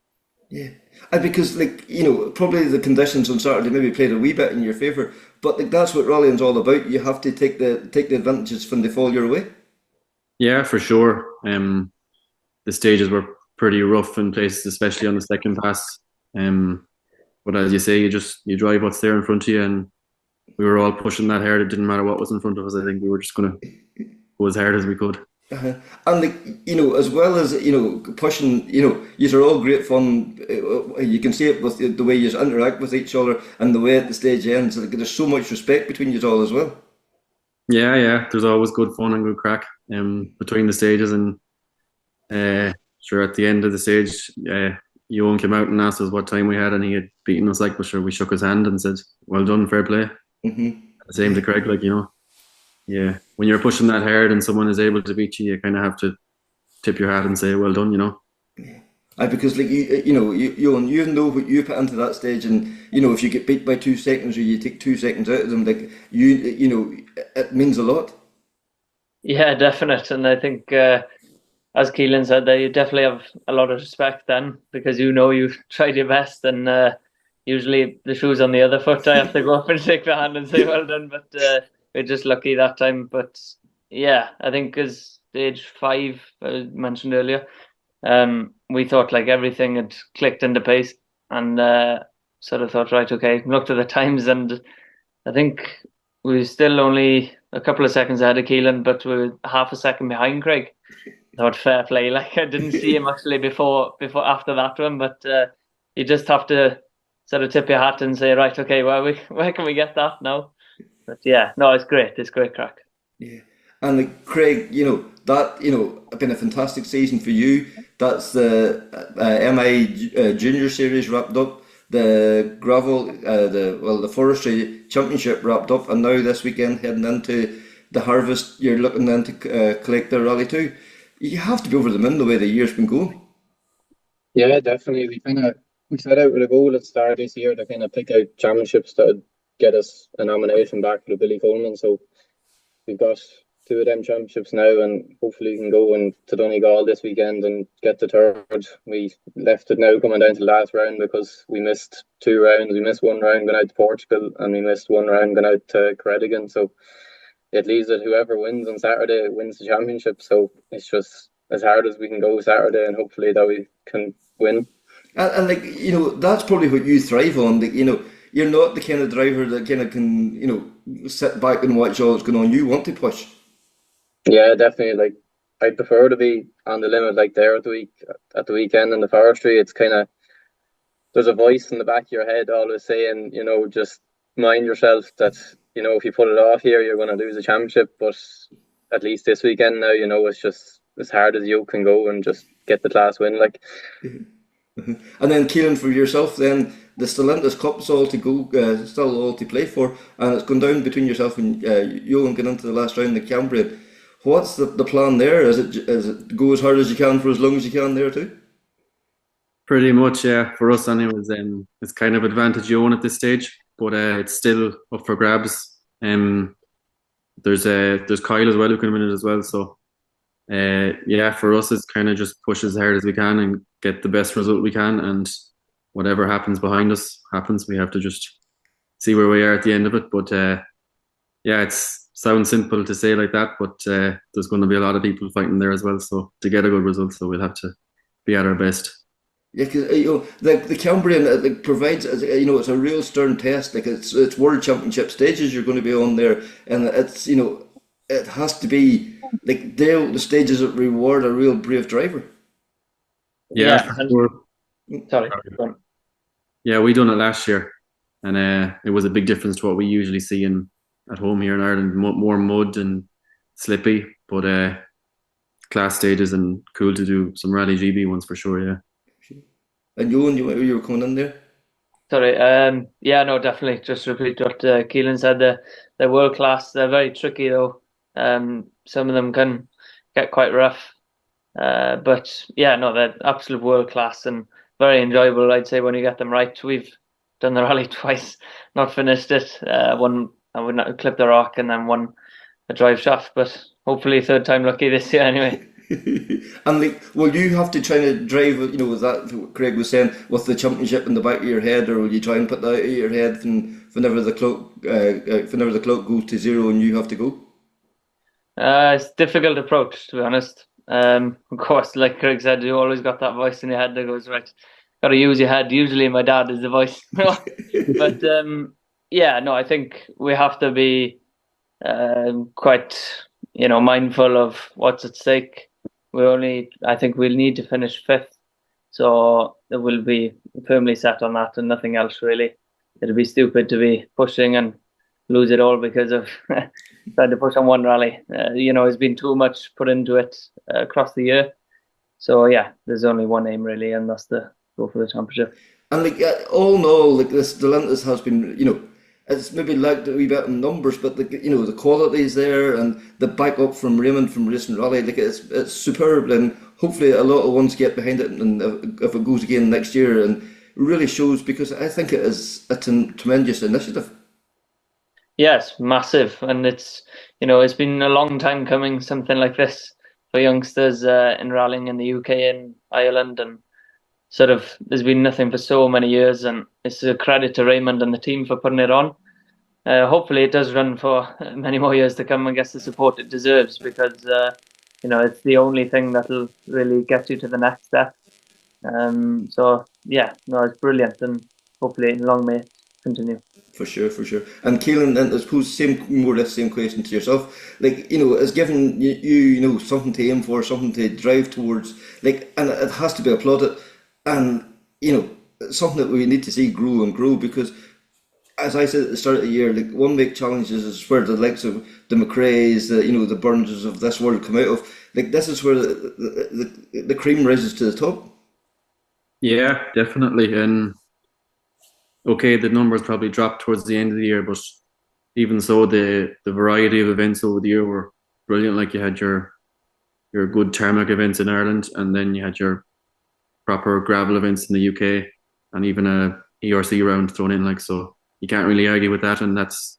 Yeah, and because probably the conditions on Saturday maybe played a wee bit in your favour, but like that's what rallying's all about. You have to take the advantages when they fall your way. Yeah, for sure. The stages were pretty rough in places, especially on the second pass. But as you say, you drive what's there in front of you, and we were all pushing that hard. It didn't matter what was in front of us. I think we were just going to go as hard as we could. And as well as pushing, these are all great fun. You can see it with the way you interact with each other and the way at the stage ends. Like, there's so much respect between you all as well. Yeah. There's always good fun and good crack between the stages, and sure, at the end of the stage, Ioan came out and asked us what time we had, and he had beaten us. But sure, we shook his hand and said, "Well done, fair play." The same to Craig, Yeah, when you're pushing that hard and someone is able to beat you, you kind of have to tip your hat and say, "Well done," Yeah, because like you know what you put into that stage, and if you get beat by 2 seconds or you take 2 seconds out of them, like it means a lot. Yeah, definite, and I think as Keelan said, there you definitely have a lot of respect then, because you've tried your best, and usually the shoe's on the other foot. I have to go up and shake the hand and say well done, but we're just lucky that time. But yeah, I think as stage 5 I mentioned earlier, we thought like everything had clicked into pace, and sort of thought, right, okay, looked at the times, and I think we were still only a couple of seconds ahead of Keelan, but we were half a second behind Craig. I thought fair play, like I didn't see him actually before after that one, but you just have to sort of tip your hat and say, right, okay, well, where can we get that now? But yeah, no, it's great. It's great crack. Yeah. And like Craig, that been a fantastic season for you. That's the MI Junior Series wrapped up, the gravel, the Forestry Championship wrapped up, and now this weekend heading into the Harvest, you're looking then to collect the rally too. You have to be over the moon the way the year's been going. Yeah, definitely. We set out with a goal at the start of this year to kind of pick out championships that would get us a nomination back for the Billy Coleman. So we've got 2 of them championships now, and hopefully we can go to Donegal this weekend and get the 3rd. We left it now coming down to the last round because we missed 2 rounds. We missed 1 round going out to Portugal, and we missed 1 round going out to Credigan. So it leaves it whoever wins on Saturday wins the championship. So it's just as hard as we can go Saturday, and hopefully that we can win. And that's probably what you thrive on. You're not the kind of driver that kind of can, sit back and watch all that's going on. You want to push. Yeah, definitely. Like, I prefer to be on the limit, like there at the weekend in the forestry. It's kind of, there's a voice in the back of your head always saying, just mind yourself that, if you put it off here, you're going to lose a championship. But at least this weekend now, it's just as hard as you can go and just get the class win. Like. And then Keelan, for yourself, then the Stellantis Cup's all to go, still all to play for, and it's gone down between yourself and Ioan getting into the last round of Cambrian. What's the plan there? Is it go as hard as you can for as long as you can there too? Pretty much, yeah. For us, anyways, it's kind of advantage Ioan at this stage, but it's still up for grabs. There's Kyle as well who can win it as well. So, for us, it's kind of just push as hard as we can and get the best result we can, and whatever happens behind us happens. We have to just see where we are at the end of it. But it sounds simple to say like that, but there's going to be a lot of people fighting there as well. So to get a good result, so we'll have to be at our best. Yeah, because the Cambrian provides it's a real stern test. Like it's World Championship stages you're going to be on there, and it's it has to be like the stages that reward a real brave driver. Yeah. Sorry. Yeah, we done it last year, and it was a big difference to what we usually see at home here in Ireland. More mud and slippy, but class stages and cool to do some Rally GB ones for sure. Yeah. And Ioan, you were coming in there. Sorry. No, definitely. Just repeat what Keelan said. They're world class. They're very tricky though. Some of them can get quite rough. But they're absolute world class and very enjoyable, I'd say, when you get them right. We've done the rally twice, not finished it. One I would not clip the rock and then one a drive shaft, but hopefully 3rd time lucky this year anyway. And will you have to try to drive, was that what Craig was saying, with the championship in the back of your head, or will you try and put that out of your head whenever the clock goes to 0 and you have to go? It's a difficult approach, to be honest. Of course, like Craig said, you always got that voice in your head that goes, right, got to use your head. Usually my dad is the voice. But I think we have to be quite, mindful of what's at stake. I think we'll need to finish 5th. So it will be firmly set on that and nothing else really. It'd be stupid to be pushing and lose it all because of trying to push on one rally. There's been too much put into it across the year. So there's only one aim really, and that's to go for the championship. And all in all, this Stellantis has been, it's maybe lagged a wee bit in numbers, but the quality is there, and the backup from Raymond from Racing Rally, it's superb, and hopefully a lot of ones get behind it, and if it goes again next year, and really shows, because I think it is a tremendous initiative. Yes, massive, and it's been a long time coming, something like this for youngsters in rallying in the UK and Ireland, and sort of there's been nothing for so many years, and it's a credit to Raymond and the team for putting it on. Hopefully it does run for many more years to come and gets the support it deserves, because it's the only thing that'll really get you to the next step. It's brilliant, and hopefully long may it continue. For sure. And Keelan, then I suppose more or less same question to yourself. It's given you something to aim for, something to drive towards. And it has to be applauded. And something that we need to see grow and grow, because as I said at the start of the year, like one big challenge is where the likes of the McRaes, the Burns of this world come out of. Like this is where the cream rises to the top. Yeah, definitely. And okay, the numbers probably dropped towards the end of the year, but even so, the variety of events over the year were brilliant. Like you had your good tarmac events in Ireland, and then you had your proper gravel events in the UK, and even a ERC round thrown in. Like so, you can't really argue with that, and that's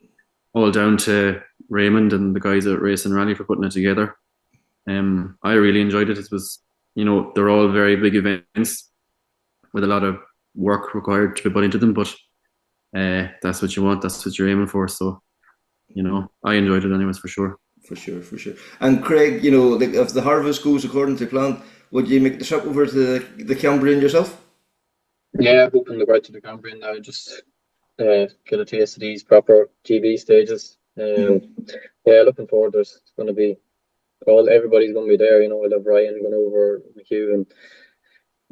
all down to Raymond and the guys at Race and Rally for putting it together. I really enjoyed it. It was, they're all very big events with a lot of work required to be put into them, but that's what you want. That's what you're aiming for. So, I enjoyed it anyways, for sure. For sure. And Craig, like if the harvest goes according to plan, would you make the trip over to the Cambrian yourself? Yeah, hoping to go out to the Cambrian now, just get a taste of these proper GB stages. Yeah, looking forward. There's going to be everybody's going to be there. I love Ryan going over, McHugh and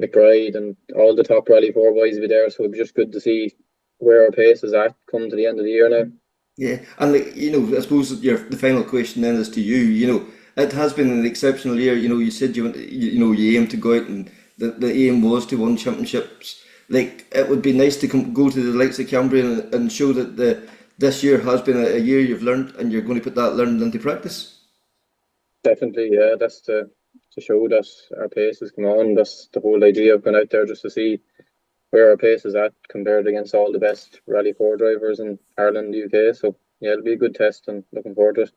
McBride, and all the top Rally 4 boys will be there. So it'll be just good to see where our pace is at come to the end of the year now. Yeah, and I suppose the final question then is to you. It has been an exceptional year. You said you aim to go out, and the aim was to win championships. Like it would be nice to go to the likes of Cambrian and show that this year has been a year you've learned, and you're going to put that learning into practice. Definitely, yeah. That's to show that our pace has come on. That's the whole idea of going out there, just to see where our pace is at compared against all the best Rally 4 drivers in Ireland and the UK. So yeah, it'll be a good test, and looking forward to it.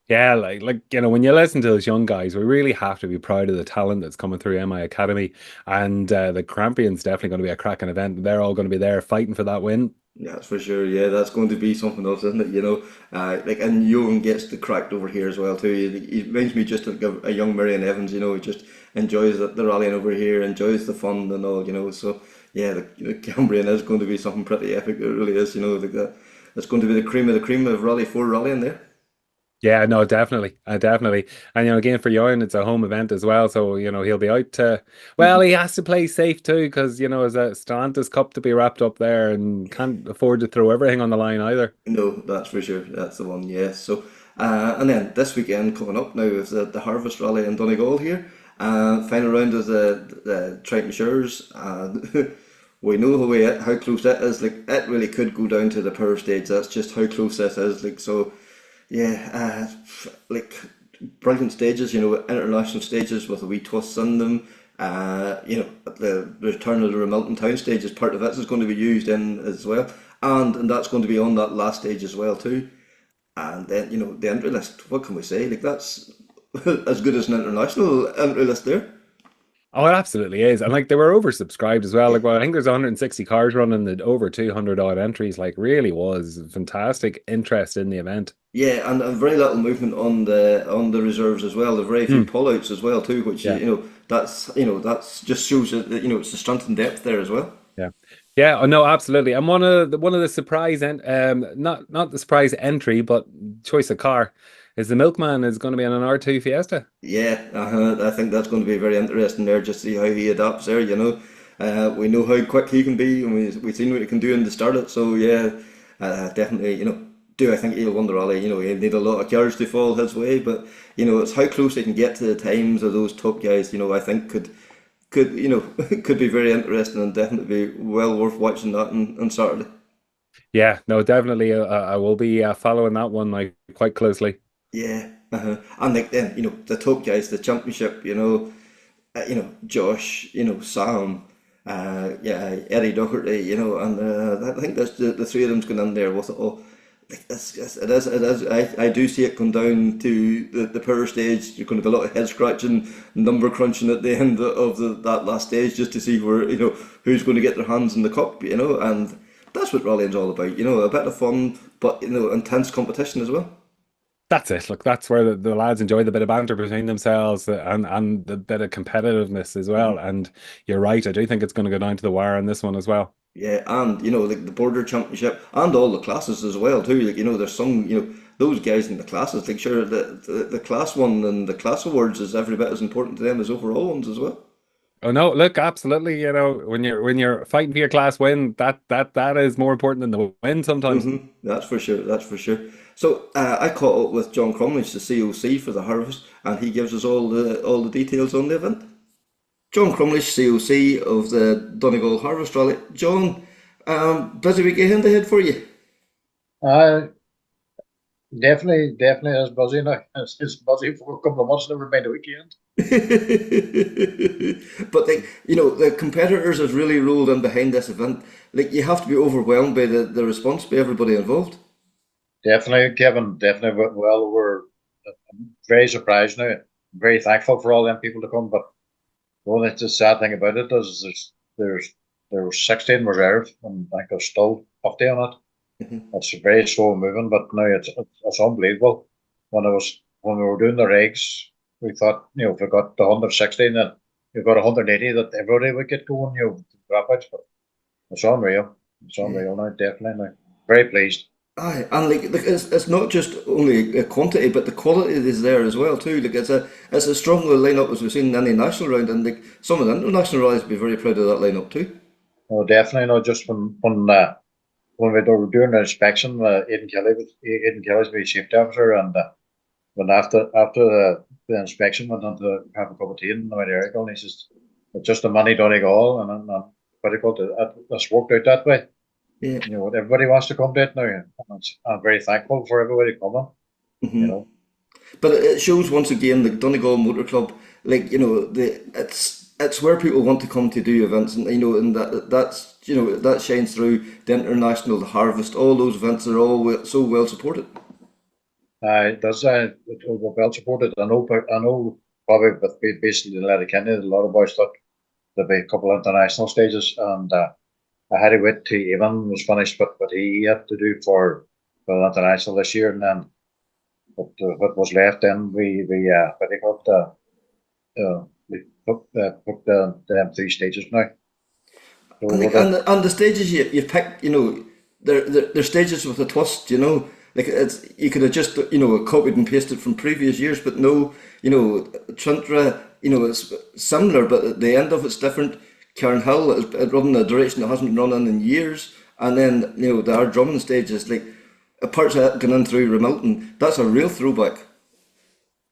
Yeah, like when you listen to those young guys, we really have to be proud of the talent that's coming through MI Academy, and the Champion's definitely going to be a cracking event. They're all going to be there fighting for that win. Yeah, that's for sure. Yeah, that's going to be something else, isn't it? And Ioan gets the cracked over here as well too. He reminds me just of a young Marion Evans. He just enjoys the rallying over here, enjoys the fun and all. So yeah, the Cambrian is going to be something pretty epic. It really is. It's going to be the cream of Rally 4 rallying there. Yeah, no, definitely, definitely. And again for Ioan, it's a home event as well, so he'll be out to. Well, he has to play safe too, because as a Stellantis Cup to be wrapped up there, and can't afford to throw everything on the line either. No, that's for sure. That's the one. Yes. So, and then this weekend coming up now is the Harvest Rally in Donegal here. Final round of the Triton Shires. We know how close that is. Like it really could go down to the power stage. That's just how close this is. Like so. Yeah, brilliant stages, international stages with a wee twist in them. The return of the Milton Town stage as part of it is going to be used in as well, and that's going to be on that last stage as well too. And then the entry list. What can we say? Like that's as good as an international entry list there. Oh, it absolutely is. And they were oversubscribed as well. I think there's 160 cars running, the over 200 odd entries. Really was fantastic interest in the event. Yeah, and very little movement on the reserves as well. There are very few pullouts as well too, which that's just shows that it's the strength and depth there as well. Yeah, no, absolutely. And one of the surprise not the surprise entry, but choice of car is the Milkman is going to be in an R2 Fiesta. Yeah, I think that's going to be very interesting there, just to see how he adapts there. We know how quick he can be, and we've seen what he can do in the start. So yeah, definitely. Do I think he'll win the rally? He'll need a lot of cars to fall his way, but it's how close he can get to the times of those top guys. I think could could be very interesting, and definitely be well worth watching that on Saturday. Yeah, no, definitely. I will be following that one quite closely. Yeah, and then the top guys, the championship. Josh. Sam. Eddie Doherty. And I think that's the three of them's going in there with it all. It is. I do see it come down to the power stage. You're going to be a lot of head scratching, number crunching at the end of that last stage, just to see where who's going to get their hands in the cup. And that's what rallying's all about. A bit of fun, but intense competition as well. That's it. Look, that's where the lads enjoy the bit of banter between themselves and the bit of competitiveness as well. And you're right, I do think it's going to go down to the wire on this one as well. Yeah, and the border championship and all the classes as well too. There's some those guys in the classes. Sure, the class one and the class awards is every bit as important to them as overall ones as well. Oh no, look, absolutely. You know, when you're fighting for your class win, that is more important than the win sometimes. That's for sure. That's for sure. So I caught up with John Crumlish, the COC for the Harvest, and he gives us all the details on the event. John Crumlish, COC of the Donegal Harvest Rally. John, busy weekend ahead for you. Uh, definitely is busy now. It's busy for a couple of months, never mind a weekend. But the competitors have really rolled in behind this event. Like you have to be overwhelmed by the response by everybody involved. Definitely, Kevin, definitely. Well, we're very surprised now. Very thankful for all them people to come. But the only sad thing about it is there were 16 reserved, and I think there's still 50 on it. It's very slow moving, but now it's unbelievable. When we were doing the regs, we thought, if we got the 116, then we've got 180 that everybody would get going, dropouts. But it's unreal. It's unreal now, definitely now. Very pleased. Aye, and it's not just only a quantity, but the quality is there as well too. Like it's a stronger lineup as we've seen in any national round, and like some of the international rallies be very proud of that lineup too. Oh, definitely. No, just when we were doing the inspection, Aidan Kelly's the safety officer, and when after the inspection went on to have a cup of tea in the Erical, and he says, "It's just the money Donegal," and what do you call it? It's worked out that way. Yeah. Everybody wants to come to it now, and I'm very thankful for everybody coming. But it shows once again the Donegal Motor Club, it's where people want to come to do events, and and that shines through the international, the Harvest, all those events are all so well supported. It does. It's well supported. I know. Probably with basically in Letterkenny, a lot of boys thought there'd be a couple of international stages, and I had to wait till Ioan was finished, but he had to do for the international this year, and then what was left, then we took the 3 stages now. So And the stages you've picked, they're stages with a twist, Like you could have just copied and pasted from previous years, but no, Trintra, it's similar, but at the end of it's different. Cairnhill is running a direction that hasn't been running in years, and then the Ard Drummond stages, like parts of that going in through Remilton, that's a real throwback.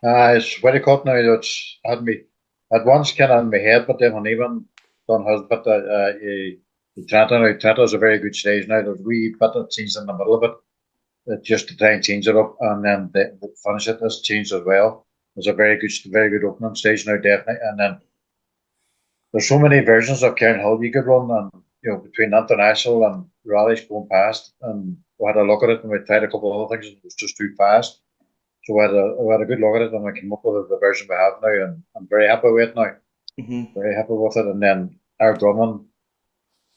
It's very cut now. It's had once kind of in my head, but then when Ioan done his, but Trenta is a very good stage now. There's a wee bit that changes in the middle of it, just to try and change it up, and then the finish it has changed as well. There's a very good opening stage now, definitely, and then there's so many versions of Cairnhill you could run, and between international and rallies going past, and we had a look at it, and we tried a couple of other things, and it was just too fast. So we had a good look at it, and we came up with the version we have now, and I'm very happy with it now. Very happy with it. And then our Drummond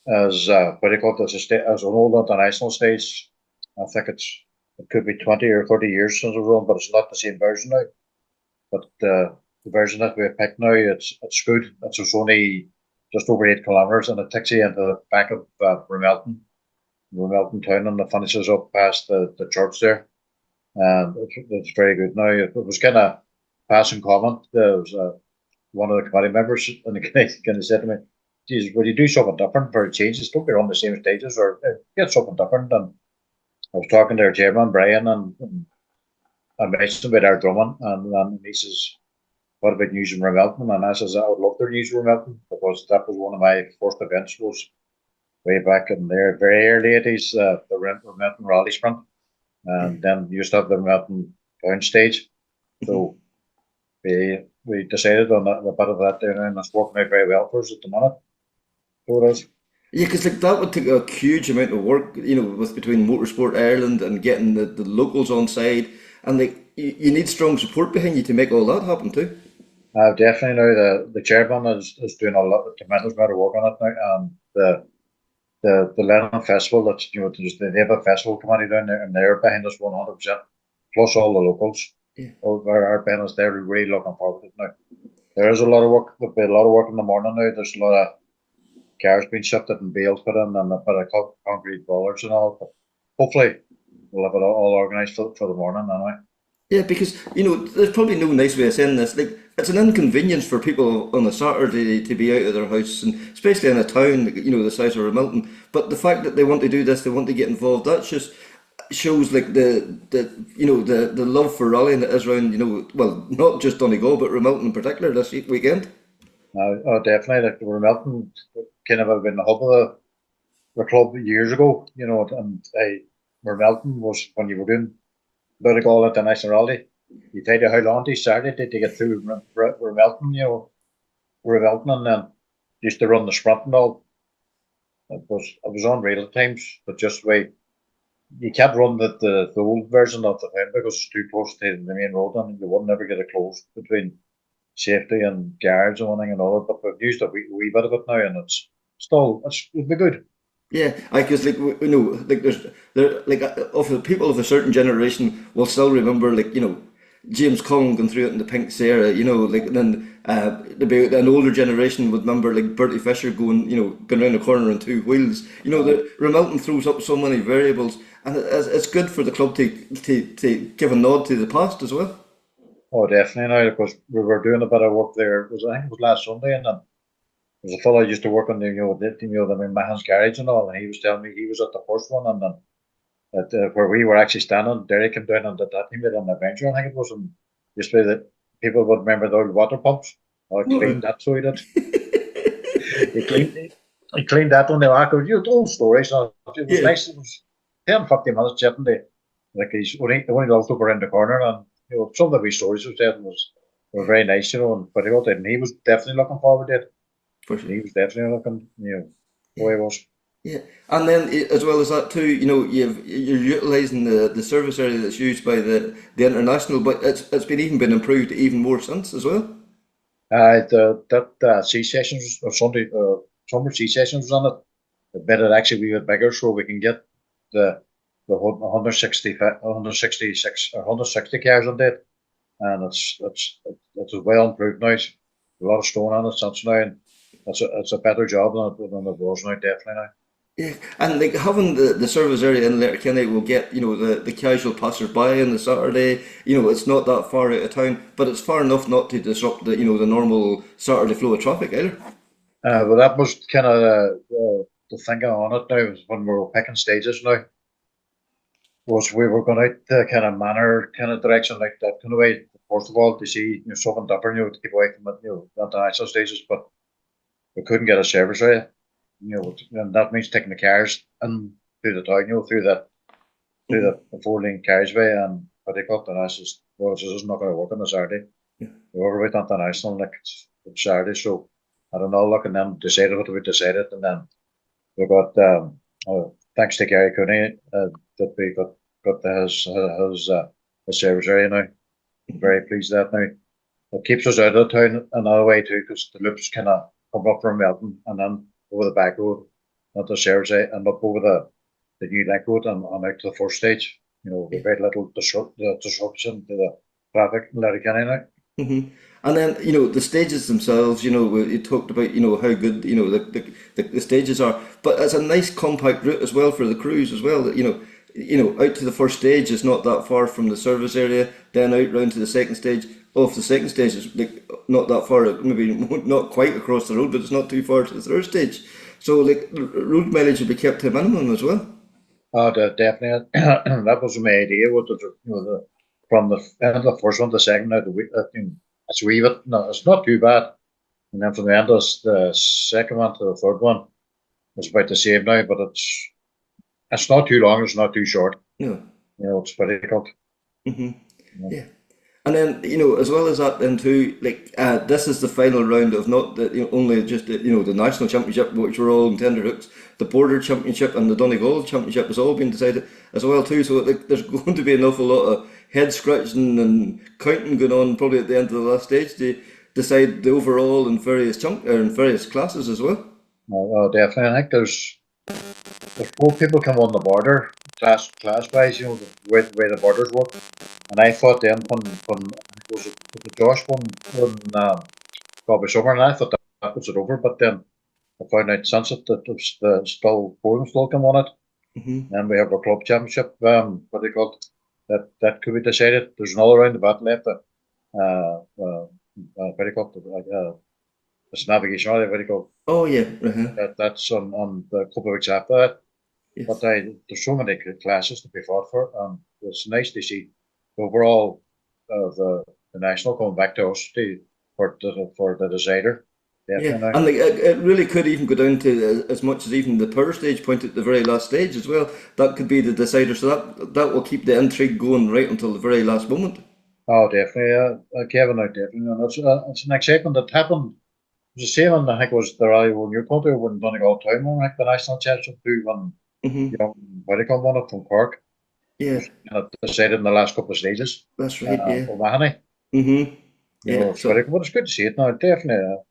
is very good as an old international stage. I think it could be 20 or 30 years since it was run, but it's not the same version now. But the version that we picked now, it's good. It's only just over 8 kilometres, and it takes you into the back of Remilton town, and it finishes up past the church there. And it's very good now. It was kind of passing comment. There was one of the committee members, and the guy kind of said to me, "Geez, would you do something different for a change? Just don't be on the same stages, or get something different." And I was talking to our chairman, Brian, and I mentioned about our Drummond, and he says, "What about News in Remilton?" And I says, "I would love to News in Remilton, because that was one of my first events, was way back in their very early 80s, the Remilton Rally Sprint. And then you used to have the Mountain Town stage. So we decided on a bit of that there, and it's working out very well for us at the minute. So it is. Yeah, because that would take a huge amount of work, with between Motorsport Ireland and getting the locals on side, and you need strong support behind you to make all that happen too. Definitely now the chairman is doing a lot of tremendous amount of work on it now, and the Lennon Festival, that's they have a festival committee down there, and they're behind us 100%. Plus all the locals, our behind us. They're really looking forward to it now. There is a lot of work. There'll be a lot of work in the morning now. There's a lot of cars being shifted and bales put in, and a bit of concrete bollards and all. But hopefully we'll have it all organised for the morning anyway. Yeah, because there's probably no nice way of saying this. Like it's an inconvenience for people on a Saturday to be out of their house, and especially in a town, the size of Milton. But the fact that they want to do this, they want to get involved. That just shows like the love for rallying that is around. Well, not just Donegal, but Milton in particular this weekend. Definitely. Like Milton kind of have been the hub of the club years ago, and Milton was when you were doing Donegal International Rally. You tell you how long they started to get through Milton, Milton, and then used to run the sprint and all. It was unreal at times, but just way you can't run the old version of the time because it's too close to the main road, and you would never get it close between safety and guards and one thing and another. But we've used a wee bit of it now, and it'll be good. Yeah, because of the people of a certain generation will still remember James Cullen going through it in the pink Sarah, then an older generation would remember Bertie Fisher going around the corner on two wheels. The Milton throws up so many variables, and it's good for the club to give a nod to the past as well. Oh, definitely now, because we were doing a bit of work there. I think it was last Sunday, and then there was a fellow I used to work on the Mahon's garage and all, and he was telling me he was at the first one, and then where we were actually standing, Derek came down and did that. He made an adventure, I think it was, and just way that people would remember the old water pumps. I cleaned that, so he did. he cleaned that on the back of the old story. So it was nice. It was 10, 15 minutes chatting to he's only looked up around the corner, and some of the wee stories he was telling were very nice, but he was definitely looking forward to it. For sure. He was definitely looking, the way he was. Yeah, and then as well as that too, you're utilising the service area that's used by the international, but it's been improved even more since as well. That C sessions or Sunday summer C sessions was on it. The bit it actually be a bit bigger, so we can get the 166 or 160 cars on that, and it's well improved now. It's a lot of stone on it since now, and it's a better job than it was now, definitely now. Yeah, and having the service area in Letterkenny will get the casual passer-by on the Saturday. It's not that far out of town, but it's far enough not to disrupt the the normal Saturday flow of traffic either. Well, that was kind of the thinking on it now was when we were picking stages now. Was we were going out the kind of manor kind of direction like that kind of way. First of all, to see something different, to keep away from it, the international stages, but we couldn't get a service area. And that means taking the cars in through the town, through the 4-lane carriageway, and what they got, and this is not going to work on a Saturday. We were about international it's Saturday, so I don't know. Look, and then decided what we decided, and then we got thanks to Gary Cooney that we got his service area now. I'm very pleased with that now. It keeps us out of the town another way too, because the loops kind of come up from Milton and then over the back road, not the service area, and up over the new link road and out to the first stage. With very little disruption to the traffic in Letterkenny now. Mm-hmm. And then the stages themselves. You talked about how good the stages are, but it's a nice compact route as well for the crews as well. That out to the first stage is not that far from the service area. Then out round to the second stage. Off the second stage is not that far, maybe not quite across the road, but it's not too far to the third stage. So road mileage will be kept to a minimum as well. Oh, definitely. That was my idea. From the end of the first one to the second, it's a wee bit. No, it's not too bad. And then from the end of the second one to the third one, it's about the same now. But it's not too long. It's not too short. No. It's pretty good. Mm-hmm. Yeah. And then, as well as that, then too, this is the final round of not only just the national championship, which were all in tenterhooks, the border championship and the Donegal championship has all been decided as well too. So there's going to be an awful lot of head scratching and counting going on probably at the end of the last stage to decide the overall in various classes as well. Oh, definitely. I think there's 4 people come on the border class wise, the way the borders work. And I thought then when it was the Josh one Bobby Summer, and I thought that was it over, but then I found out since it that the still 4 still come on it. Mm-hmm. And we have a club championship, what they called that could be decided. There's another round of that left. very good. It's navigation rally, very good. Oh yeah. That's on the couple of weeks after that. Yes. But there's so many classes to be fought for, and it's nice to see the overall the national coming back to us for the decider. Yeah, and like it really could even go down to as much as even the power stage point at the very last stage as well. That could be the decider, so that will keep the intrigue going right until the very last moment. Oh, definitely, Kevin, definitely, and it's an excitement that happened. It was the same, and I think it was the rally when your country when Donegal Town won like the national championship too when Widdicombe won it from Cork. Yeah, and it decided in the last couple of stages. That's right. Yeah. O'Mahony. Yeah. So it's good to see it now. Definitely.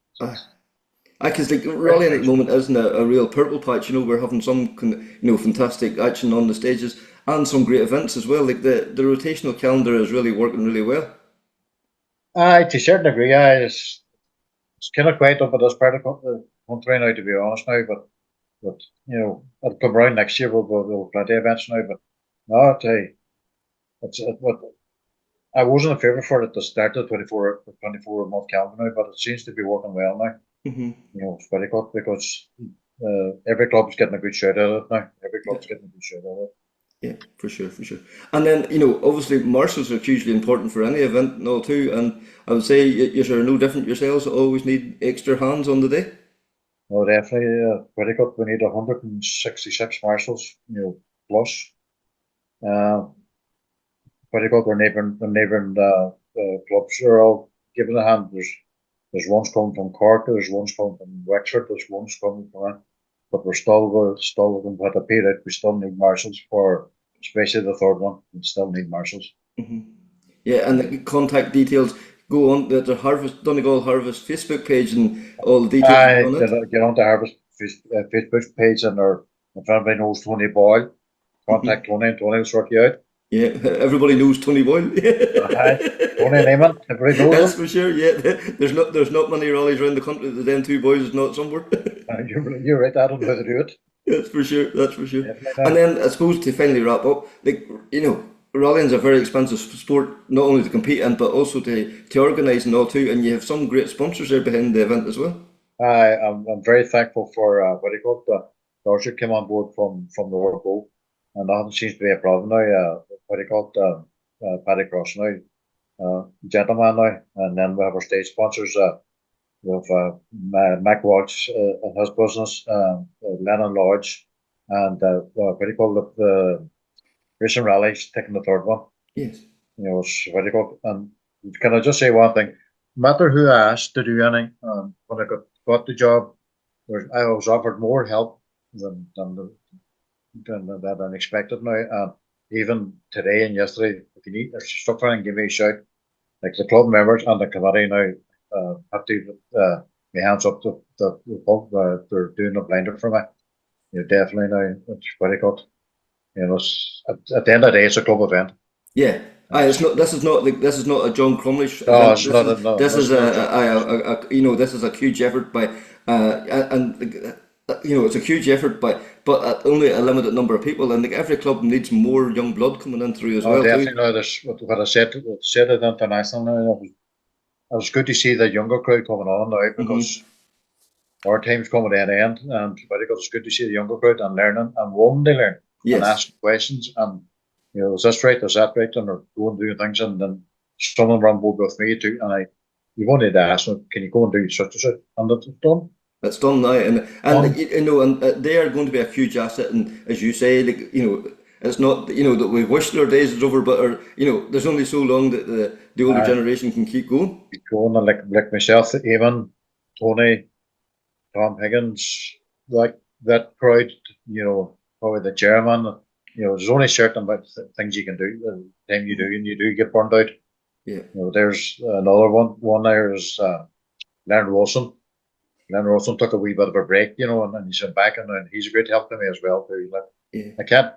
Because like rallying at the moment isn't a real purple patch. We're having some fantastic action on the stages and some great events as well. Like the rotational calendar is really working really well. To a certain degree, it's kind of quiet up at this part of the country now, to be honest now. But it'll come around next year. We'll plenty of events now. But no, I tell you, I wasn't in favour for it to start the 24 month calendar now, but it seems to be working well now. It's very good because every club's getting a good shout out of it now. Every club's getting a good shout out of it. Yeah, for sure. And then, obviously marshals are hugely important for any event and all too, and I would say you're no different yourselves, always need extra hands on the day. Oh, definitely, very good. We need 166 marshals, plus. Very good. The neighbouring clubs are all giving a hand. There's ones coming from Cork, there's ones coming from Wexford, there's ones coming from but we're still going to put a period. We still need marshals for, especially the third one. We still need marshals. Yeah, and the contact details go on the Donegal Harvest Facebook page and all the details on it. Get on the Harvest Facebook page and if anybody knows Tony Boyle, contact Tony and Tony will sort you out. Yeah, everybody knows Tony Boyle. Tony Neyman, everybody knows That's for sure. Yeah, there's not many rallies around the country that them two boys is not somewhere. You're right. I don't know how to do it. That's for sure. And then I suppose to finally wrap up, rallying is a very expensive sport, not only to compete in but also to organise and all too. And you have some great sponsors there behind the event as well. I'm very thankful for the Dorset came on board from the World Bowl, and that seems to be a problem now. Paddy Cross now, gentleman now, and then we have our stage sponsors. We have Mac Watch and his business, Ioan Lloyd, and the Racing Rally's taking the third one. Yes. It's very good. And can I just say one thing? No matter who I asked to do anything, when I got the job, I was offered more help than expected now. Even today and yesterday, if you're stuck trying to give me a shout, like the club members and the committee now have to my hands up to the pub. They're doing a blinder for me. Definitely now it's very good. At the end of the day, it's a club event. Yeah. This is not a John Crumlish. No, it's not. This is a huge effort by it's a huge effort by but only a limited number of people, and every club needs more young blood coming in through as well. Definitely. No, there's what I said at international now. It was good to see the younger crowd coming on now because our time's coming to an end, and very good. It's good to see the younger crowd and learning and wanting to learn and asking questions and is this right, is that right, and they're going doing things, and then someone ran board with me too, and you wanted to ask them, can you go and do such and such, and it's done. It's done now, and they are going to be a huge asset. And as you say, it's not that we wish their days is over, but there's only so long that the older generation can keep going. And like myself, Ioan, Tony, Tom Higgins, like that crowd, probably the chairman. There's only certain about things you can do. The time you do, and you do get burned out. Yeah. There's another one. One there is Leonard Wilson. Leonard Wilson took a wee bit of a break, and he's back, and he's a great help to me as well too. I can't,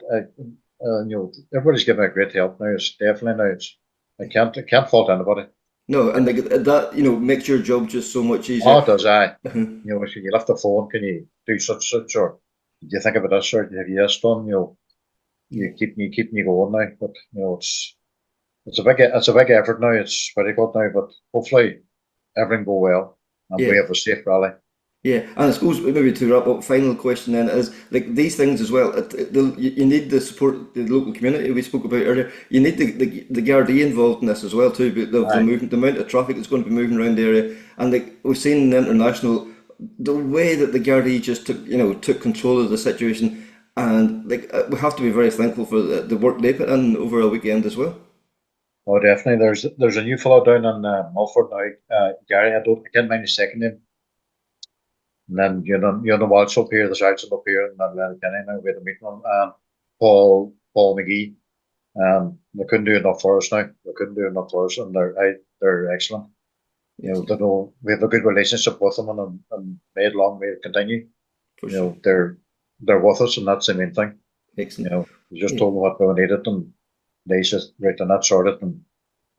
everybody's giving a great help now. It's definitely now. I can't fault anybody. No, and that makes your job just so much easier. Oh, it does. If you left the phone, can you do such, or do you think about this, or have you this done? You keep me going now, but it's a big effort now. It's very good now, but hopefully everything go well, and we have a safe rally. Yeah, and I suppose maybe to wrap up, final question then is like these things as well. You need the support of the local community we spoke about earlier. You need the Gardaí involved in this as well too. But the movement, the amount of traffic that's going to be moving around the area, and like we've seen in the international, the way that the Gardaí just took control of the situation, and like we have to be very thankful for the work they put in over a weekend as well. Oh, definitely. There's a new fellow down in Mulford now, Gary. I can't mind his second name. And then you're the Walsh up here, the Sargent up here, and then Kenny now we had a meeting on Paul McGee. They couldn't do enough for us now. They couldn't do enough for us, and they're excellent. We have a good relationship with them, and may it long, may it continue. For sure. They're with us, and that's the main thing. Excellent. We just told them what we needed, and they just right, and that sorted, and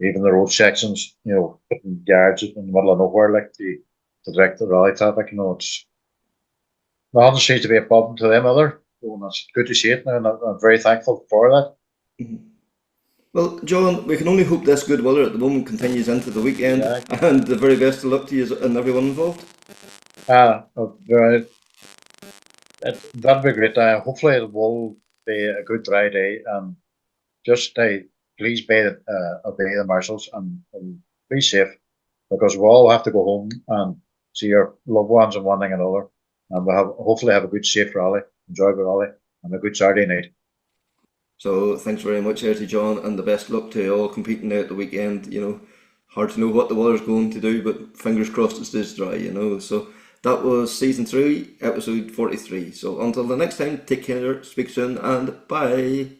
even the road sections, putting guards in the middle of nowhere, like to direct the rally traffic, it's not seems to be a problem to them either. And it's good to see it now, and I'm very thankful for that. Mm-hmm. Well, John, we can only hope this good weather at the moment continues into the weekend, and the very best of luck to you and everyone involved. That'd be great. Hopefully it will be a good dry day, and just please obey the marshals and be safe, because we all have to go home and see our loved ones and one thing and another, and we'll hopefully have a good safe rally, enjoyable rally, and a good Saturday night. So thanks very much there to John, and the best luck to you all competing there at the weekend. Hard to know what the weather's going to do, but fingers crossed it stays dry, So that was season 3, episode 43. So until the next time, take care, speak soon, and bye.